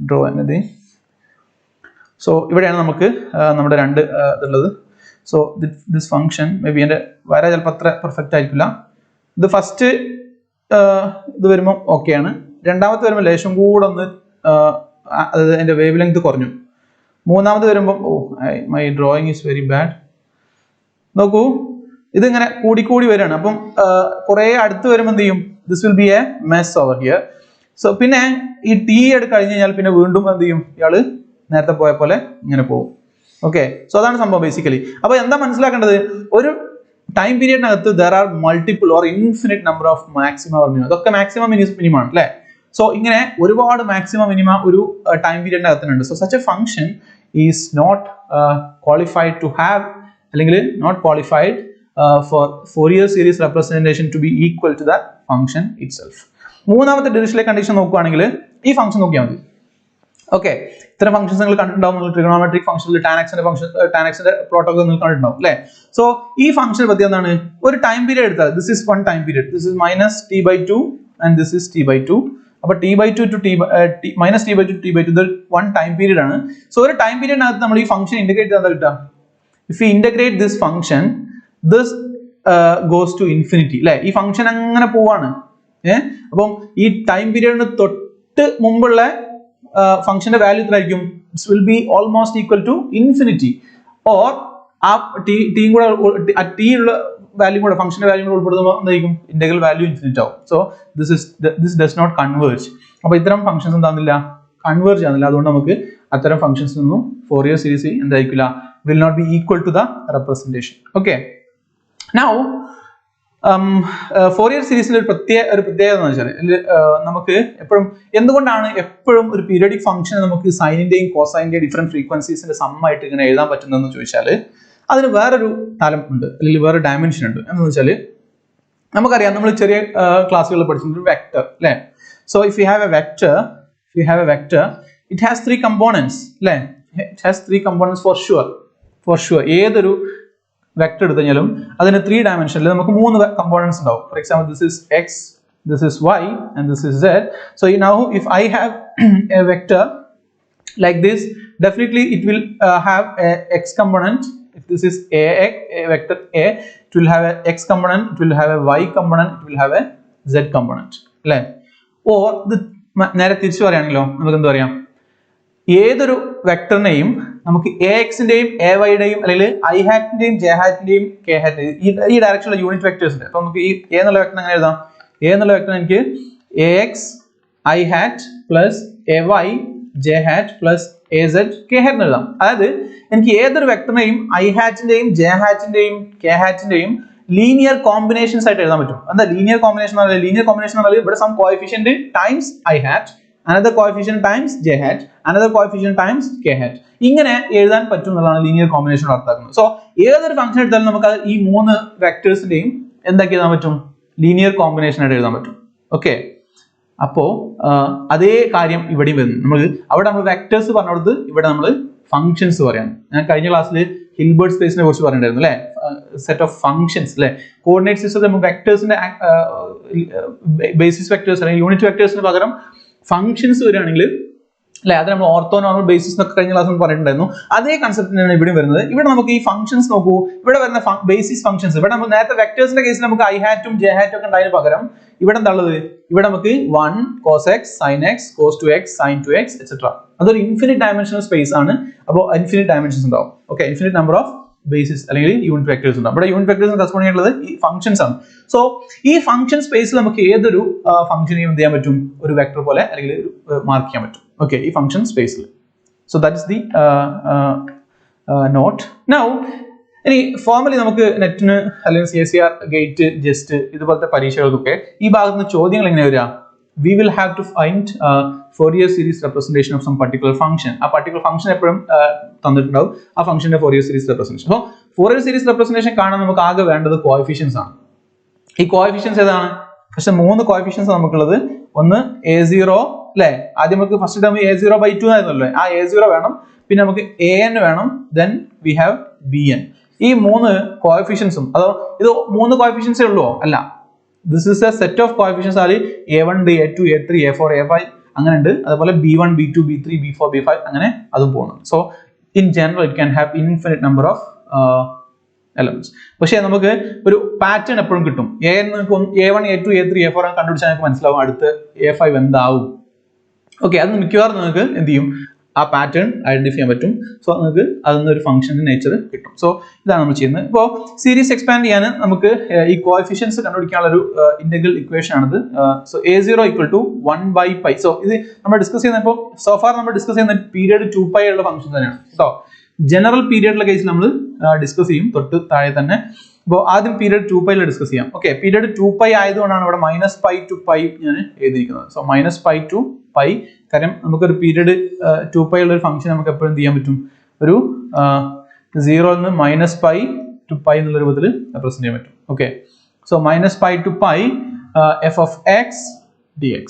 ഡ്രോ എന്നത്. സോ ഇവിടെയാണ് നമുക്ക് നമ്മുടെ രണ്ട് ഇതുള്ളത്. So this function may be എൻ്റെ വര ചിലപ്പോൾ അത്ര പെർഫെക്റ്റ് ആയിരിക്കില്ല. ഇത് ഫസ്റ്റ് ഇത് വരുമ്പോൾ ഓക്കെയാണ്. രണ്ടാമത്തെ വരുമ്പോൾ ലേശം കൂടെ ഒന്ന് അതായത് എൻ്റെ വേവ് ലെങ്ത് കുറഞ്ഞു. മൂന്നാമത് വരുമ്പോൾ my drawing is very bad. നോക്കൂ, ഇതിങ്ങനെ കൂടിക്കൂടി വരികയാണ്. അപ്പം കുറേ അടുത്ത് വരുമ്പോൾ എന്ത് ചെയ്യും? This will be a mess over here. So പിന്നെ ഈ ടി എടുത്ത് കഴിഞ്ഞ് കഴിഞ്ഞാൽ പിന്നെ വീണ്ടും എന്ത് ചെയ്യും? ഇയാൾ നേരത്തെ പോയ പോലെ ഇങ്ങനെ പോകും. ഓക്കെ, സോ അതാണ് സംഭവം ബേസിക്കലി. അപ്പോൾ എന്താ മനസ്സിലാക്കേണ്ടത്? ഒരു ടൈം പീരിയഡിനകത്ത് there are multiple or infinite number of maximum or minimum. ഇതൊക്കെ മാക്സിമം മിനിമം ആണ് അല്ലേ? സോ ഇങ്ങനെ ഒരുപാട് മാക്സിമം മിനിമം ഒരു ടൈം പീരിയഡിനകത്തുണ്ട്. So such a function is not qualified to have, അല്ലെങ്കിൽ not qualified for Fourier series representation to be equal to that function itself. മൂന്നാമത്തെ Dirichlet condition നോക്കുകയാണെങ്കിൽ ഈ ഫംഗ്ഷൻ നോക്കിയാൽ മതി. ഓക്കെ, ഇത്തരം ഫംഗ്ഷൻസ് നിങ്ങൾ കണ്ടിട്ടുണ്ടാവും. നിങ്ങൾ ട്രിഗണോമെട്രിക് ഫംഗ്ഷനിൽ ടാനക്സിന്റെ പ്ലോട്ടൊക്കെ നിങ്ങൾ കണ്ടിട്ടുണ്ടാവും അല്ലേ? സോ ഈ ഫംഗ്ഷൻ പറ്റി എന്താണ്? ഒരു ടൈം പീരിയഡ് എടുത്താൽ this is one time period, this is -t/2 and this is t/2. അപ്പോൾ t/2 to -t/2 to t/2 ഇത് വൺ ടൈം പീരിയഡ് ആണ്. സോ ഒരു ടൈം പീരിയഡിനകത്ത് നമ്മൾ ഈ ഫംഗ്ഷൻ ഇന്റഗ്രേറ്റ് ചെയ്താൽ കിട്ടാം. If we integrate this function, this goes to infinity അല്ലേ? ഈ ഫംഗ്ഷൻ അങ്ങനെ പോവാണ്. അപ്പം ഈ ടൈം പീരിയഡിന് തൊട്ട് മുമ്പുള്ള ഫംഗ്ഷന്റെ വാല്യൂ എത്രയായിരിക്കും? This will be almost equal to infinity. Or ആ ടി കൂടെ ടി ഉള്ള വാല്യൂ കൂടെ ഫംഗ്ഷന്റെ വാല്യൂ കൂടെ ഉൾപ്പെടുത്തുമ്പോൾ എന്തായിരിക്കും? ഇന്റഗ്രൽ വാല്യൂ ഇൻഫിനിറ്റ് ആവും. So this does not converge. അപ്പോൾ ഇത്തരം ഫംഗ്ഷൻസ് എന്താകുന്നില്ല? കൺവേർജ് ആകുന്നില്ല. അതുകൊണ്ട് നമുക്ക് അത്തരം ഫംഗ്ഷൻസ് ഒന്നും Fourier series എന്തായിരിക്കില്ല? will not be equal to the representation. Okay, now Fourier സീരീസിന്റെ ഒരു പ്രത്യേകത എന്ന് വെച്ചാൽ നമുക്ക് എന്തുകൊണ്ടാണ് എപ്പോഴും ഒരു പീരിയഡിക് ഫംഗ്ഷൻ നമുക്ക് സൈനിന്റെയും കോസൈനിന്റെയും ഡിഫറെന്റ് ഫ്രീക്വൻസീസിന്റെ സമ്മായിട്ട് ഇങ്ങനെ എഴുതാൻ പറ്റുന്നതെന്ന് ചോദിച്ചാൽ അതിന് വേറൊരു തലം ഉണ്ട്, അല്ലെങ്കിൽ വേറെ ഡയമെൻഷൻ ഉണ്ട്. എന്ന് വെച്ചാൽ നമുക്കറിയാം, നമ്മൾ ചെറിയ ക്ലാസ്സുകളിൽ പഠിച്ചിട്ടുണ്ട് വെക്ടർ അല്ലേ? So if you have A vector it has 3 components അല്ലേ? It has 3 components for sure. ഏതൊരു വെക്ടർ എടുത്തു കഴിഞ്ഞാലും അതിന് 3 dimensional നമുക്ക് 3 components ഉണ്ടാവും. For example this is x, this is y, and this is z. So now if I have a vector like this, definitely it will have a x component. If this is a vector a, it will have a x component, it will have a y component, it will have a z component. അല്ലേ? Or നേരെ തിരിച്ചു പറയുകയാണെങ്കിലോ നമുക്ക് എന്താ പറയാം? ഏതൊരു വെക്ടറിനെയും നമുക്ക് ax-ന്റെയും ay-യുടെയും അല്ലെങ്കിൽ i-hat-ന്റെയും j-hat-ന്റെയും k-hat-ന്റെയും ഈ ഡയറക്ഷനിലുള്ള യൂണിറ്റ് വെക്ടേഴ്സ് ഉണ്ട്. അപ്പൊ നമുക്ക് ഈ a എന്നുള്ള വെക്ടർ എങ്ങനെ എഴുതാം? a എന്നുള്ള വെക്ടർ എനിക്ക് ax i-hat plus ay j-hat plus az k-hat എന്ന് എഴുതാം. അതായത് എനിക്ക് ഏതൊരു വെക്ടറിനെയും i-hat-ന്റെയും j-hat-ന്റെയും k-hat-ന്റെയും ലീനിയർ കോമ്പിനേഷൻസ് ആയിട്ട് എഴുതാൻ പറ്റും. എന്താ ലീനിയർ കോമ്പിനേഷൻ എന്ന് പറയുന്നത്? ലീനിയർ കോമ്പിനേഷൻ എന്ന് പറയുന്നത് ഇവിടെ some coefficient times i hat, another coefficient times j hat, another coefficient times k hat. ഇങ്ങനെ എഴുതാൻ പറ്റും എന്നുള്ളതാണ് ലീനിയർ കോമ്പിനേഷൻ അർത്ഥമാക്കുന്നത്. സോ ഏതൊരു ഫംഗ്ഷൻ എടുത്താലും നമുക്ക് ഈ മൂന്ന് വെക്ടേഴ്സിന്റെയും എന്താക്കി എഴുതാൻ പറ്റും? ലീനിയർ കോമ്പിനേഷൻ ആയിട്ട് എഴുതാൻ പറ്റും. ഓക്കെ, അപ്പോ അതേ കാര്യം ഇവിടെയും വരുന്നു. അവിടെ നമ്മൾ വെക്ടേഴ്സ് പറഞ്ഞുകൊടുത്ത് ഇവിടെ നമ്മൾ ഫംഗ്ഷൻസ് പറയാണ്. ഞാൻ കഴിഞ്ഞ ക്ലാസ്സിൽ ഹിൽബർട്ട് സ്പേസിനെ കുറിച്ച് പറഞ്ഞിട്ടുണ്ടായിരുന്നു അല്ലെ, സെറ്റ് ഓഫ് ഫംഗ്ഷൻസ് അല്ലെ. കോർഡിനേറ്റ് സിസ്റ്റത്തിൽ നമുക്ക് വെക്ടേഴ്സിന്റെ ബേസിസ് വെക്ടേഴ്സ് അല്ലെങ്കിൽ യൂണിറ്റ് വെക്ടേഴ്സിന് പകരം ഫംഗ്ഷൻസ് വരികയാണെങ്കിൽ അല്ലെ, അത് നമ്മൾ ഓർത്തോനോർമൽ ബേസിസ് എന്നൊക്കെ കഴിഞ്ഞ ക്ലാസ് പറഞ്ഞിട്ടുണ്ടായിരുന്നു. അതേ കൺസെപ്റ്റിനാണ് ഇവിടെ വരുന്നത്. ഇവിടെ നമുക്ക് ഈ ഫംഗ്ഷൻസ് നോക്കൂ, ഇവിടെ വരുന്ന ബേസിസ് ഫംഗ്ഷൻസ്, ഇവിടെ നമ്മൾ നേരത്തെ വെക്ടേഴ്സിന്റെ കേസിൽ നമുക്ക് ഐ ഹാറ്റും ജെ ഹാറ്റും ഒക്കെ ഉണ്ടായതിന് പകരം ഇവിടെ എന്താ ഉള്ളത്? ഇവിടെ നമുക്ക് 1 cos x sin x cos 2x sin 2x etc. അതൊരു ഇൻഫിനിറ്റ് ഡയമെൻഷണൽ സ്പേസ് ആണ്. അപ്പോൾ ഇൻഫിനിറ്റ് ഡയമെൻഷൻസ് ഉണ്ടാവും. Okay, infinite number of basis അല്ലെങ്കിൽ യൂണിറ്റ് വെക്ടേഴ്സ് ഉണ്ടാവും. ഇവിടെ യൂണിറ്റ് വെക്ടേഴ്സിന് കറസ്പോണ്ട് ചെയ്യുന്നത് ഈ ഫംഗ്ഷൻസ് ആണ്. സോ ഈ ഫംഗ്ഷൻ സ്പേസിൽ നമുക്ക് ഏതൊരു ഫംഗ്ഷനെയും എന്ത് ചെയ്യാൻ പറ്റും? ഒരു വെക്ടർ പോലെ അല്ലെങ്കിൽ മാർക്ക് ചെയ്യാൻ പറ്റും. ഓക്കെ, ഈ ഫംഗ്ഷൻ സ്പേസിൽ. So that is the note. Now ഇനി ഫോർമലി നമുക്ക് നെറ്റിന് അല്ലെങ്കിൽ CSIR ഗേറ്റ് ജസ്റ്റ് ഇതുപോലത്തെ പരീക്ഷകൾക്കൊക്കെ ഈ ഭാഗത്ത് നിന്ന് ചോദ്യങ്ങൾ എങ്ങനെ വരിക? We will have to find Fourier series representation of some particular function. ആ particular function എപ്പോഴും തന്നിട്ടുണ്ടാവും, ആ ഫംഗ്ഷന്റെ Fourier series representation. So Fourier series representation കാണാൻ നമുക്ക് ആകെ വേണ്ടത് കോഎഫിഷ്യൻസ് ആണ്. ഈ കോഎഫിഷ്യൻസ് ഏതാണ്? പക്ഷെ 3 കോഎഫിഷ്യൻസ് നമുക്കുള്ളത്. ഒന്ന് a0 അല്ലെ, ആദ്യം നമുക്ക് ഫസ്റ്റ് ടേം a0/2 ആയിരുന്നല്ലോ, ആ a0 വേണം. പിന്നെ നമുക്ക് an വേണം, then we have bn. ഈ 3 കോഎഫിഷ്യൻസും അതോ ഇത് 3 കോഎഫിഷ്യൻസേ ഉള്ളൂ? അല്ല, this is a set of coefficients are a1, a2, a3, a4, a5 അങ്ങനെ ഉണ്ട്. അതുപോലെ b1, b2, b3, b4, b5 അങ്ങനെ അതും പോകുന്നുണ്ട്. So in general it can have infinite number of elements. പക്ഷേ നമുക്ക് ഒരു പാറ്റേൺ എപ്പോഴും കിട്ടും. a1, a2, a3, a4 കണ്ടുപിടിച്ചാൽ നമുക്ക് മനസ്സിലാവും അടുത്ത് a5 എന്താവും. ഓക്കെ, അത് മിക്കവാറും നിങ്ങൾക്ക് എന്ത് ചെയ്യും? ആ പാറ്റേൺ ഐഡന്റിഫൈ ചെയ്യാൻ പറ്റും. സോ നിങ്ങൾക്ക് അതിൽ ഒരു ഫംഗ്ഷന്റെ നേച്ചർ കിട്ടും. സോ ഇതാണ് നമ്മൾ ചെയ്യുന്നത്. ഇപ്പോൾ സീരീസ് എക്സ്പാൻഡ് ചെയ്യാൻ നമുക്ക് ഈ കോഎഫിഷ്യൻസ് കണ്ടുപിടിക്കാനുള്ള ഒരു ഇന്റഗ്രൽ ഇക്വേഷൻ ആണിത്. So a0 = 1/π. സോ ഇത് നമ്മൾ ഡിസ്കസ് ചെയ്യുന്നപ്പോൾ സോഫാർ നമ്മൾ ഡിസ്കസ് ചെയ്യുന്ന പീരിയഡ് 2π ഉള്ള ഫംഗ്ഷൻ തന്നെയാണ് കേട്ടോ. ജനറൽ പീരിയഡിലെ കേസിൽ നമ്മൾ ഡിസ്കസ് ചെയ്യും തൊട്ട് താഴെ തന്നെ. അപ്പോൾ ആദ്യം പീരിയഡ് 2π ഡിസ്കസ് ചെയ്യാം. ഓക്കെ, പീരിയഡ് 2π ആയതുകൊണ്ടാണ് ഇവിടെ -π to π ഞാൻ എഴുതിയിരിക്കുന്നത്. സോ -π to π, കാര്യം നമുക്കൊരു പീരിയഡ് 2π ഉള്ള ഒരു ഫംഗ്ഷൻ നമുക്ക് എപ്പോഴും ചെയ്യാൻ പറ്റും? ഒരു 0 നിന്ന് -π to π എന്നുള്ള രൂപത്തിൽ റെപ്രസെന്റ് ചെയ്യാൻ പറ്റും. Okay, so -π to π f of x dx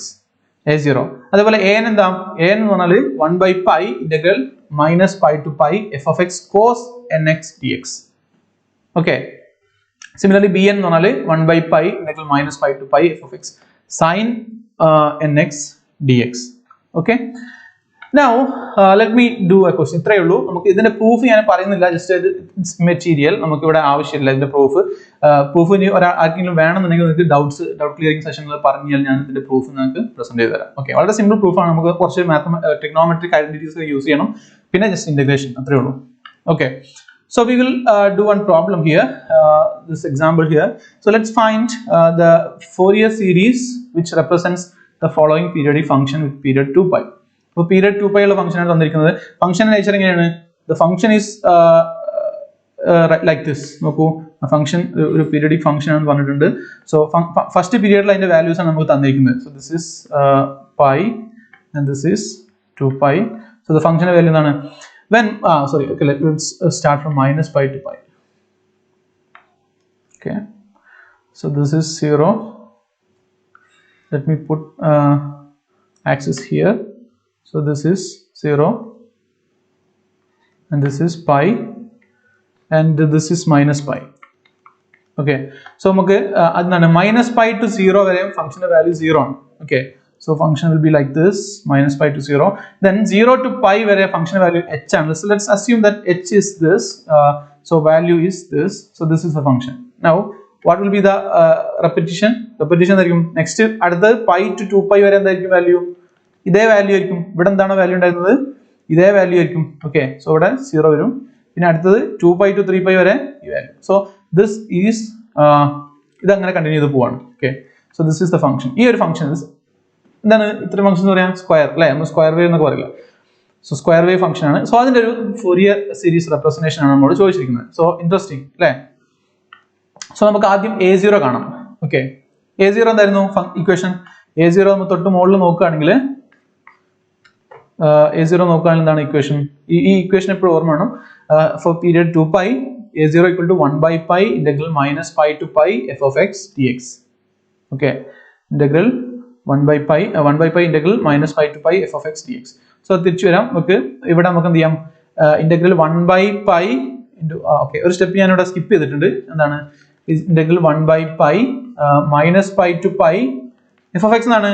a0. അതുപോലെ an എന്താ? an എന്ന് പറഞ്ഞാൽ 1/π integral -π to π f of x cos nx dx. Okay, similarly bn എന്ന് പറഞ്ഞാൽ 1/π integral -π to π f of x sin nx dx. Okay, now let me do a question. ഇത്രയേ ഉള്ളൂ. നമുക്ക് ഇതിന്റെ പ്രൂഫ് ഞാൻ പറയുന്നില്ല, ജസ്റ്റ് ഇറ്റ്സ് മെറ്റീരിയൽ, നമുക്ക് ഇവിടെ ആവശ്യമില്ല ഇതിന്റെ പ്രൂഫ് ഇനി ആർക്കെങ്കിലും വേണമെന്നുണ്ടെങ്കിൽ നിങ്ങൾക്ക് ഡൗട്ട് ക്ലിയറിംഗ് സെഷനിൽ പറഞ്ഞാൽ ഞാൻ ഇതിന്റെ പ്രൂഫ് നിങ്ങൾക്ക് പ്രസന്റ് ചെയ്ത് തരാം. ഓക്കെ, വളരെ സിമ്പിൾ പ്രൂഫാണ്. നമുക്ക് കുറച്ച് ട്രിഗ്നോമെട്രിക് ഐഡന്റിറ്റീസ് യൂസ് ചെയ്യണം, പിന്നെ ജസ്റ്റ് ഇന്റഗ്രേഷൻ, അത്രയേ ഉള്ളൂ. Okay, so we will do one problem here, this example here. So let's find the Fourier series which represents the following periodic function with period 2π. So period 2π ഉള്ള function ആണ് തന്നിരിക്കുന്നത്. Function nature എങ്ങനെയാണ്? The function is like this. നോക്കൂ, function ഒരു periodic function ആണെന്ന് പറഞ്ഞിട്ടുണ്ട്. So first പീരിയഡിൽ അതിന്റെ values ആണ് നമുക്ക് തന്നിരിക്കുന്നത്. So this is π and this is 2π. So the function value എന്താണ്? When okay, let's start from -π to π. Okay, so this is 0. Let me put axis here. So this is 0 and this is π and this is -π. Okay, so നമുക്ക് അതാണ് -π to 0 വരെ ഫംഗ്ഷന്റെ value 0 ആണ്. Okay, so function will be like this, -π to 0. Then 0 to π where function value h ആണ്. So let's assume that h is this. So value is this. So this is the function. Now what will be the repetition? Repetition ആയിരിക്കും next അടുത്ത π to 2π വരെ എന്തായിരിക്കും value? ഇതേ value ആയിരിക്കും. ഇവിടെ എന്താണ് value ഉണ്ടായിരുന്നത്? ഇതേ വാല്യൂ ആയിരിക്കും. ഓക്കെ, സോ ഇവിടെ 0 വരും. പിന്നെ അടുത്തത് 2π to 3π വരെ ഈ വാല്യൂ. സോ ദിസ് ഈസ് ഇതങ്ങനെ കണ്ടിന്യൂ ചെയ്ത് പോവാണ്. Okay, so this is the function. ഈ ഒരു ഫംഗ്ഷൻ എന്താണ് ഇത്ര ഫംഗ്ഷൻ എന്ന് പറയാം? സ്ക്വയർ അല്ലേ, നമ്മൾ സ്ക്വയർ വേവ് എന്നൊക്കെ പറയില്ല. സോ സ്ക്വയർ വേവ് ഫംഗ്ഷൻ ആണ്. സോ അതിന്റെ ഒരു ഫോറിയർ സീരീസ് റെപ്രസെന്റേഷൻ ആണ് നമ്മളോട് ചോദിച്ചിരിക്കുന്നത്. സോ ഇൻട്രസ്റ്റിംഗ് അല്ലേ? സോ നമുക്ക് ആദ്യം a0 കാണാം. ഓക്കെ, a0 എന്തായിരുന്നു ഇക്വേഷൻ? a0 നമ്മൾ തൊട്ട് മുകളിൽ നോക്കുകയാണെങ്കിൽ a0 നോക്കുകയാണെങ്കിൽ എന്താണ് ഇക്വേഷൻ? ഈ ഇക്വേഷൻ എപ്പോഴും ഓർമ്മ വേണം. For period 2π a0 equal to 1 by pi integral minus pi to pi f of x dx. Okay, integral 1 by pi integral minus pi to pi f of x dx. So തിരിച്ചു വരാം. നമുക്ക് ഇവിടെ നമുക്ക് എന്ത് ചെയ്യാം? Integral 1 by pi into okay, ഒരു step ഞാൻ ഇവിടെ സ്കിപ്പ് ചെയ്തിട്ടുണ്ട്. എന്താണ് integral 1 by pi minus pi to pi f of x എന്നാണ്.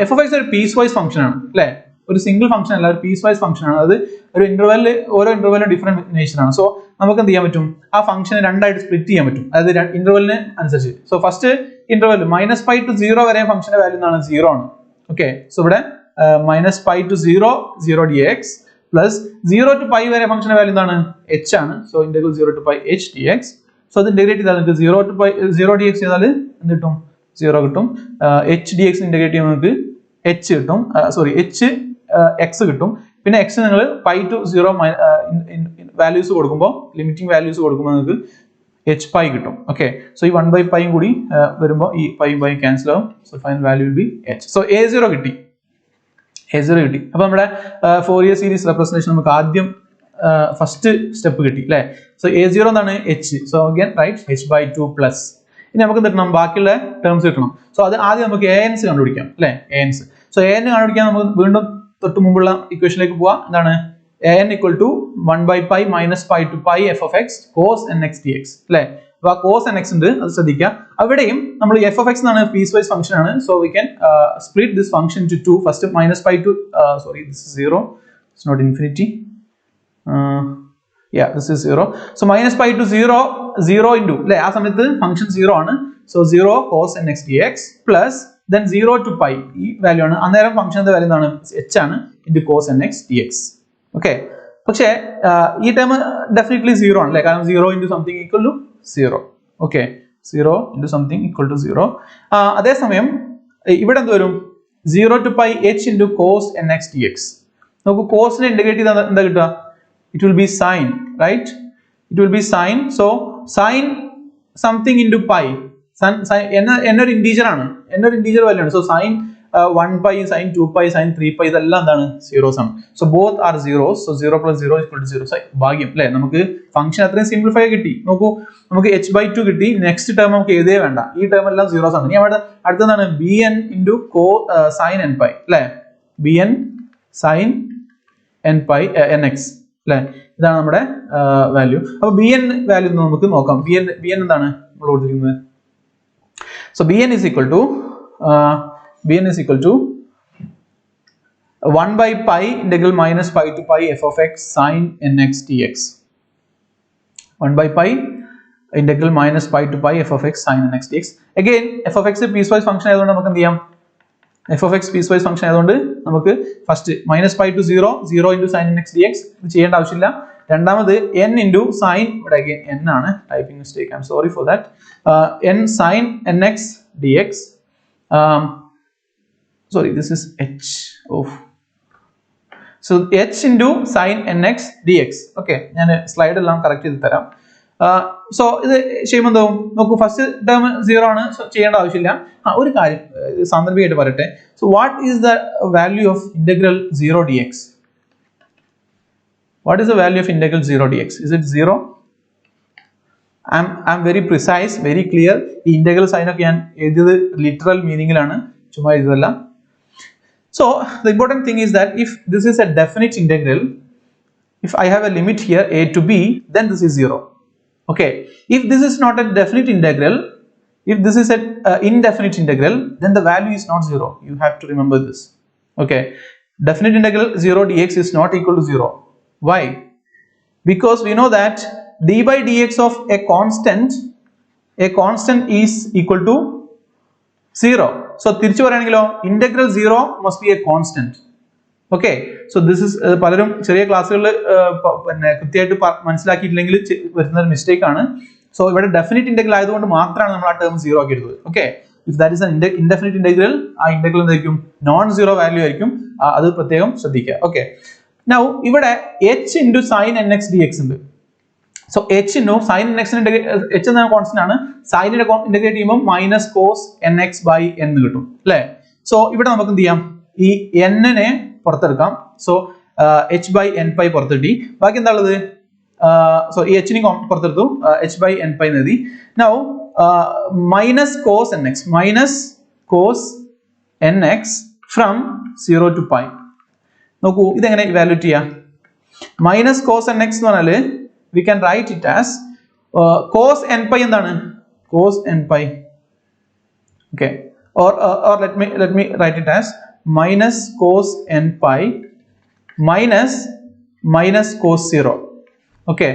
f of x ഒരു പീസ് വൈസ് ഫംഗ്ഷൻ ആണ് അല്ലേ? ഒരു സിംഗിൾ ഫംഗ്ഷൻ അല്ല, ഒരു പീസ് വൈസ് ഫംഗ്ഷൻ ആണ്. അത് ഒരു ഇന്റർവെല്ലിൽ ഓരോ ഇന്റർവെല്ലിനും ഡിഫറെന്റ് നേച്ചർ ആണ്. സോ നമുക്ക് എന്ത് ചെയ്യാൻ പറ്റും? ആ ഫംഗ്ഷനെ രണ്ടായിട്ട് സ്പ്ലിറ്റ് ചെയ്യാൻ പറ്റും, അതായത് ഇന്റർവെല്ലിന് അനുസരിച്ച്. So first interval minus pi to 0 വരെ ഫംഗ്ഷന്റെ വാല്യൂ എന്താണ്? 0 ആണ്. ഓക്കെ, സോ ഇവിടെ minus pi to 0 dx plus 0 to pi വരെ ഫംഗ്ഷന്റെ വാല്യൂ എന്താണ്? h ആണ്. So integral 0 to pi h dx. So അത് ഇന്റഗ്രേറ്റ് ചെയ്താൽ നമുക്ക് 0 to pi 0 dx ചെയ്താൽ എന്ത് കിട്ടും? 0 കിട്ടും. h dx ഇന്റഗ്രേറ്റ് ചെയ്യുമ്പോൾ നമുക്ക് h കിട്ടും, സോറി h x കിട്ടും. പിന്നെ x നിങ്ങൾ പൈ ടു 0 വാല്യൂസ് കൊടുക്കുമ്പോൾ, ലിമിറ്റിംഗ് വാല്യൂസ് കൊടുക്കുമ്പോൾ നിങ്ങൾക്ക് h pi കിട്ടും. ഓക്കെ, സോ ഈ 1 by pi കൂടി വരുമ്പോൾ ഈ pi ക്യാൻസൽ ആവും. So final value will be h. So a0 കിട്ടി. അപ്പൊ നമ്മുടെ ഫോറിയർ സീരീസ് റെപ്രസെന്റേഷൻ നമുക്ക് ആദ്യം ഫസ്റ്റ് സ്റ്റെപ്പ് കിട്ടി അല്ലേ? സോ a0 എന്താണ്? h. So again write h/2 plus. ഇനി നമുക്ക് കിട്ടണം ബാക്കിയുള്ള ടേംസ് കിട്ടണം. സോ അത് ആദ്യം നമുക്ക് ans കണ്ടുപിടിക്കാം അല്ലേ? ans. സോ an കണ്ടുപിടിക്കാൻ നമുക്ക് വീണ്ടും തൊട്ട് മുമ്പുള്ള ഇക്വേഷനിലേക്ക് പോവാം. എന്താണ്? an equal to 1 by pi minus pi to pi f of x cos nx dx അല്ലേ? അപ്പൊ cos nx ഉണ്ട്, അത് ശ്രദ്ധിക്കുക. അവിടെയും നമ്മൾ f of x എന്നാണ് പീസ് വൈസ് ഫംഗ്ഷൻ ആണ്. So we can split this function to 2. First minus pi to sorry this is 0, it's not infinity. This is 0. So minus pi to 0 into അല്ലേ? ആ സമയത്ത് ഫംഗ്ഷൻ 0 ആണ്. So 0 cos nx dx plus then 0 to pi ഈ value ആണ്. അന്നേരം ഫംഗ്ഷന്റെ value എന്താണ്? h ആണ് into cos nx dx. Okay, പക്ഷേ ഈ ടേം ഡെഫിനറ്റ്ലി 0 ആണ് അല്ലേ? കാരണം 0 into something equal to 0. Okay, 0 into something equal to 0. അതേസമയം ഇവിടെ എന്ത് വരും? 0 to pi h into cos nx dx. നമുക്ക് കോസിനെ ഇന്റഗ്രേറ്റ് ചെയ്താൽ എന്താ കിട്ടുക? it will be sine, right? It will be sine. So sine something into pi. എന്നൊരു integer ആണ്, എന്നൊരു ഇന്റീജർ വാല്യൂ ആണ്. So sine 1 pi, sine 2 pi, sine 3 pi ഇതെല്ലാം എന്താണ്? സീറോസ് ആണ്. So both are zeros. So 0 plus 0 equal to 0. So ഭാഗ്യം അല്ലേ? നമുക്ക് ഫംഗ്ഷൻ അത്രയും സിംപ്ലിഫൈ കിട്ടി. നോക്കൂ, നമുക്ക് h/2 കിട്ടി. നെക്സ്റ്റ് ടേം നമുക്ക് എഴുതേ വേണ്ട, ഈ ടേം എല്ലാം സീറോസ് ആണ്. ഇനി അവിടെ അടുത്തതാണ് bn into sin n pi അല്ലേ? bn sin n pi nx അല്ലേ? ഇതാണ് നമ്മുടെ വാല്യൂ. അപ്പൊ bn വാല്യൂ നമുക്ക് നോക്കാം. bn എന്താണ് നമ്മൾ കൊടുത്തിരിക്കുന്നത്? So bn is equal to 1 by pi integral minus pi to pi f of x sin nx dx. 1 by pi integral minus pi to pi f of x sin nx dx. Again f of x piecewise function ആയതുകൊണ്ട് നമുക്ക് എന്ത് ചെയ്യാം? f of x piecewise function ആയതുകൊണ്ട് നമുക്ക് first minus pi to 0 into sin nx dx ഇത് ചെയ്യേണ്ട ആവശ്യമില്ല. രണ്ടാമത് n into sin, ഇവിടെ again n ആണ്, typing mistake, I'm sorry for that. n sin nx dx. Sorry, this is h. So h into sin nx dx. Okay, ഞാൻ slide എല്ലാം correct ചെയ്ത് തരാം. സോ ഇത് ചെയ്യുമ്പോൾ എന്താവും? നോക്കൂ, ഫസ്റ്റ് ടേം 0 ആണ്, സോ ചെയ്യേണ്ട ആവശ്യമില്ല. ഒരു കാര്യം സാന്ദർഭികമായിട്ട് പറയട്ടെ. So what is the value of integral 0 dx? What is the value of integral 0 dx? Is it 0? I'm very precise, very clear. The integral sign ഒക്കെ ഞാൻ എഴുതിയത് ലിറ്ററൽ മീനിങ്ങിലാണ്, ചുമ്മാ എഴുതല്ല. So the important thing is that if this is a definite integral, if I have a limit here a to b, then this is 0. Okay, if this is not a definite integral, if this is an indefinite integral, then the value is not 0. You have to remember this. Okay, definite integral 0 dx is not equal to 0. Why? Because we know that d by dx of a constant is equal to 0. So തിരിച്ചു പറയുകയാണെങ്കിലോ integral 0 must be a constant. Okay, so this is പലരും ചെറിയ ക്ലാസ്സുകളിൽ പിന്നെ കൃത്യമായിട്ട് മനസ്സിലാക്കിയിട്ടില്ലെങ്കിൽ വരുന്ന ഒരു mistake ആണ്. So ഇവിടെ ഡെഫിനിറ്റ് ഇന്റഗ്രൽ ആയതുകൊണ്ട് മാത്രമാണ് നമ്മൾ ആ ടേം 0 ആക്കി എടുത്തത്. Okay, if that is indefinite integral, ആ ഇന്റഗ്രൽ എന്തായിരിക്കും? നോൺ സീറോ വാല്യൂ ആയിരിക്കും. അത് പ്രത്യേകം ശ്രദ്ധിക്കുക. ഓക്കെ, നൗ ഇവിടെ h into sin nx dx ഉണ്ട്. So h into sin nx h എന്ന കോൺസ്റ്റന്റ് ആണ്. sin ഇന്റഗ്രേറ്റ് ചെയ്യുമ്പോൾ മൈനസ് കോസ് nx ബൈ n കിട്ടും അല്ലേ. സോ ഇവിടെ നമുക്ക് എന്ത് ചെയ്യാം, ഈ n നെ പുറത്തെടുക്കാം. So h by n pi പുറത്തെടുത്തി, ബാക്കി എന്താ ഉള്ളത്, സോ ഈ h നെ പുറത്തെടുത്തു, h ബൈ n പൈ എഴുതി. Now minus cos nx from 0 to pi. നോക്കൂ ഇതെങ്ങനെ ഇവാലുവേറ്റ് ചെയ്യാം. മൈനസ് കോസ് nx എന്ന് പറഞ്ഞാൽ we can write it as cos n pi എന്താണ്, cos n pi, okay, or let me write it as minus cos n pi minus cos 0, okay.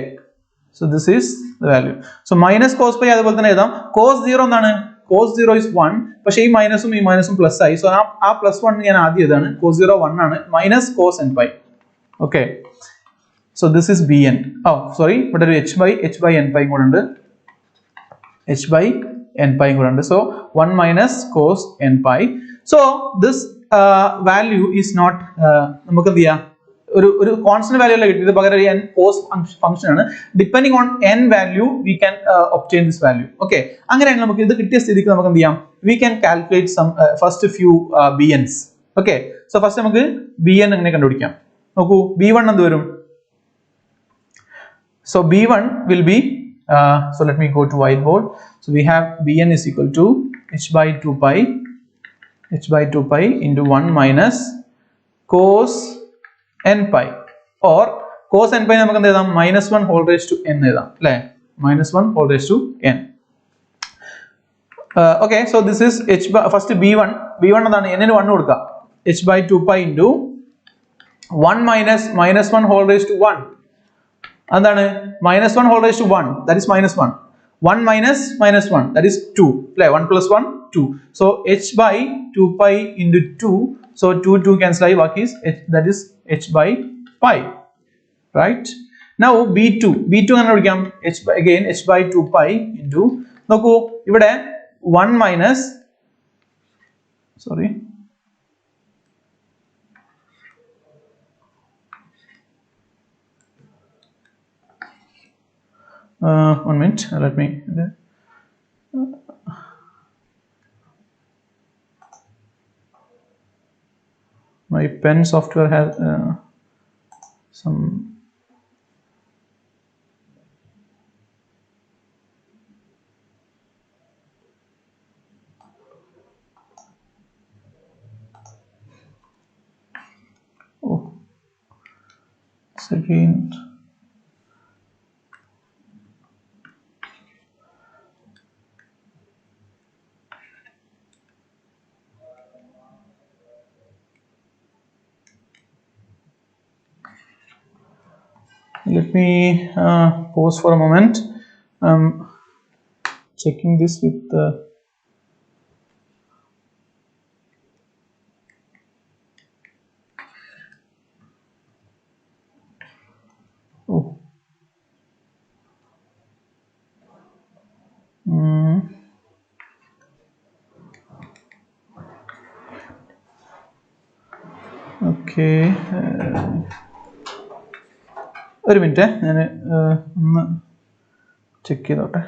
So this is the value. So minus cos pi അതുപോലെ തന്നെ എഴുതാം. cos 0 എന്താണ്, cos 0 is 1, പക്ഷേ ഈ മൈനസും plus ആയി. So ആ plus 1 ഞാൻ ആദ്യം എഴുതാണ്, cos 0 1 ആണ്, minus cos n pi, okay. So this is bn. Oh sorry, ഇവിടെ ഒരു h by n pi കൂടെ ഉണ്ട്, h by n pi കൂടെ ഉണ്ട്. So 1 minus cos n pi. So this value is not നമുക്ക് എന്ത് ചെയ്യാം, ഒരു കോൺസ്റ്റന്റ് വാല്യൂ അല്ല കിട്ടിയത്, പകരം ഒരു n cos ഫംഗ്ഷൻ ആണ്. Depending on n value we can obtain this value, okay. അങ്ങനെയാണെങ്കിൽ നമുക്ക് ഇത് കിട്ടിയ സ്ഥിതിക്ക് നമുക്ക് എന്ത് ചെയ്യാം, we can calculate some first few bn's, okay. So first നമുക്ക് bn എങ്ങനെ കണ്ടുപിടിക്കാം. നോക്കൂ b1 എന്ത് വരും. So b1 will be so let me go to whiteboard. So we have bn is equal to h by 2 pi into 1 minus cos n pi, or cos n pi നമുക്ക് എന്ത് എഴുതാം, minus 1 whole raised to n എഴുതാം അല്ലേ, minus 1 whole raised to n. Okay, so this is h by first b1 എന്താണ്, n ന് 1 കൊടുക്കുക, h by 2 pi into 1 minus 1 whole raised to 1 എന്താണ്, minus 1 whole raised to 1, that is minus 1 minus 1 that is 2 അല്ലേ, 1 plus 1 2. So h by 2 pi into 2, so 2 cancel ആയി, ബാക്കി that is h by pi, right. Now b2 എങ്ങനെ വിളിക്കാം, h by 2 pi into, നോക്കൂ ഇവിടെ 1 minus sorry one minute, let me my pen software has some second. Let me pause for a moment. Checking this with the okay. ഒരു minute ഞാൻ ഒന്ന് check ചെയ്തോട്ടെ.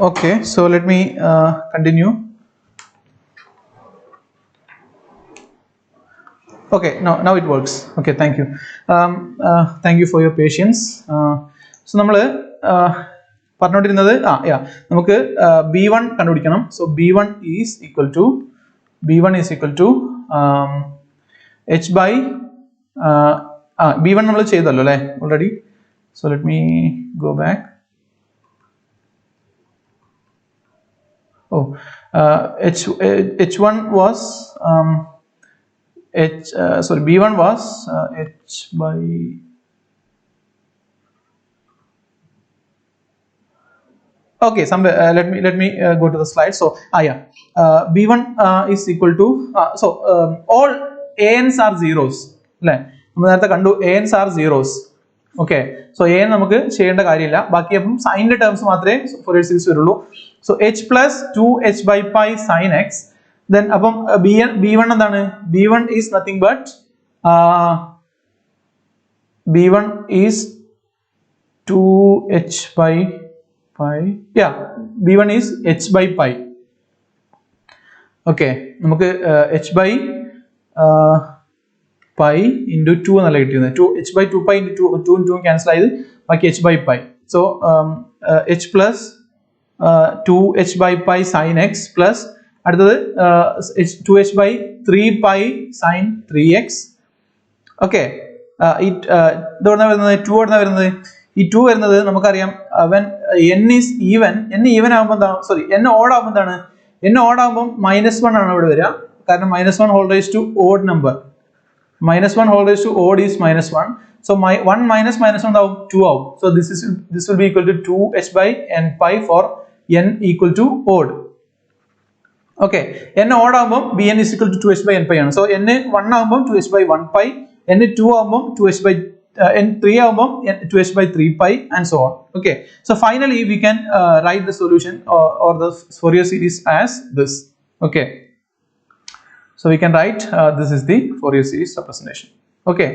Okay, so let me continue. Okay, now it works. Okay, thank you. Thank you for your patience. So നമ്മൾ പറഞ്ഞുകൊണ്ടിരുന്നത് നമുക്ക് b1 കണ്ടുപിടിക്കണം. So b1 is equal to h by b1 നമ്മൾ ചെയ്തല്ലോ അല്ലേ already. So let me go back. Oh, H1 was B1 was H by. Okay, somewhere let me go to the slide. So B1 is equal to all ANs are zeros. ANs are zeros. Okay, so AN നമുക്ക് ചെയ്യേണ്ട കാര്യമില്ല. ബാക്കി അപ്പം സൈനിന്റെ terms മാത്രമേ Fourier series വരുള്ളൂ. So h plus 2h by pi sin x. Then അപ്പം B1 എന്താണ്? B1 is nothing but B1 is 2h by pi. Yeah, B1 is h by pi. Okay, നമുക്ക് h by pi into 2 എന്നല്ല കിട്ടിയത്. 2h by 2 pi into 2 2 cancel ആയത് ബാക്കി h by pi. So h plus 2h by pi sin x plus അടുത്തത് 2h by 3 pi sin 3x. Okay, ഇതെവിടുന്നാ വരുന്നത്? 2 എവിടുന്നാ വരുന്നത്? ഈ 2 വരുന്നത് നമുക്കറിയാം when n is even, n even ആകുമ്പോൾ എന്താണ്? സോറി, n odd ആകുമ്പോൾ എന്താണ്? n odd ആകുമ്പോൾ -1 ആണ് ഇവിടെ വരിക. കാരണം -1 whole raised to odd number. -1 whole raised to odd is -1. So 1 minus -1 ആവും 2 ആവും. So this will be equal to 2h by n pi for n equal to odd. Okay, n odd ആകുമ്പോൾ bn is equal to 2h by n pi ആണ്. So n 1 ആകുമ്പോൾ 2h by 1 pi, n 2 ആകുമ്പോൾ 2h by n 3 ആകുമ്പോൾ 2h by 3 pi and so on. Okay, so finally we can write the solution or the Fourier series as this. Okay, so we can write this is the Fourier series representation. Okay,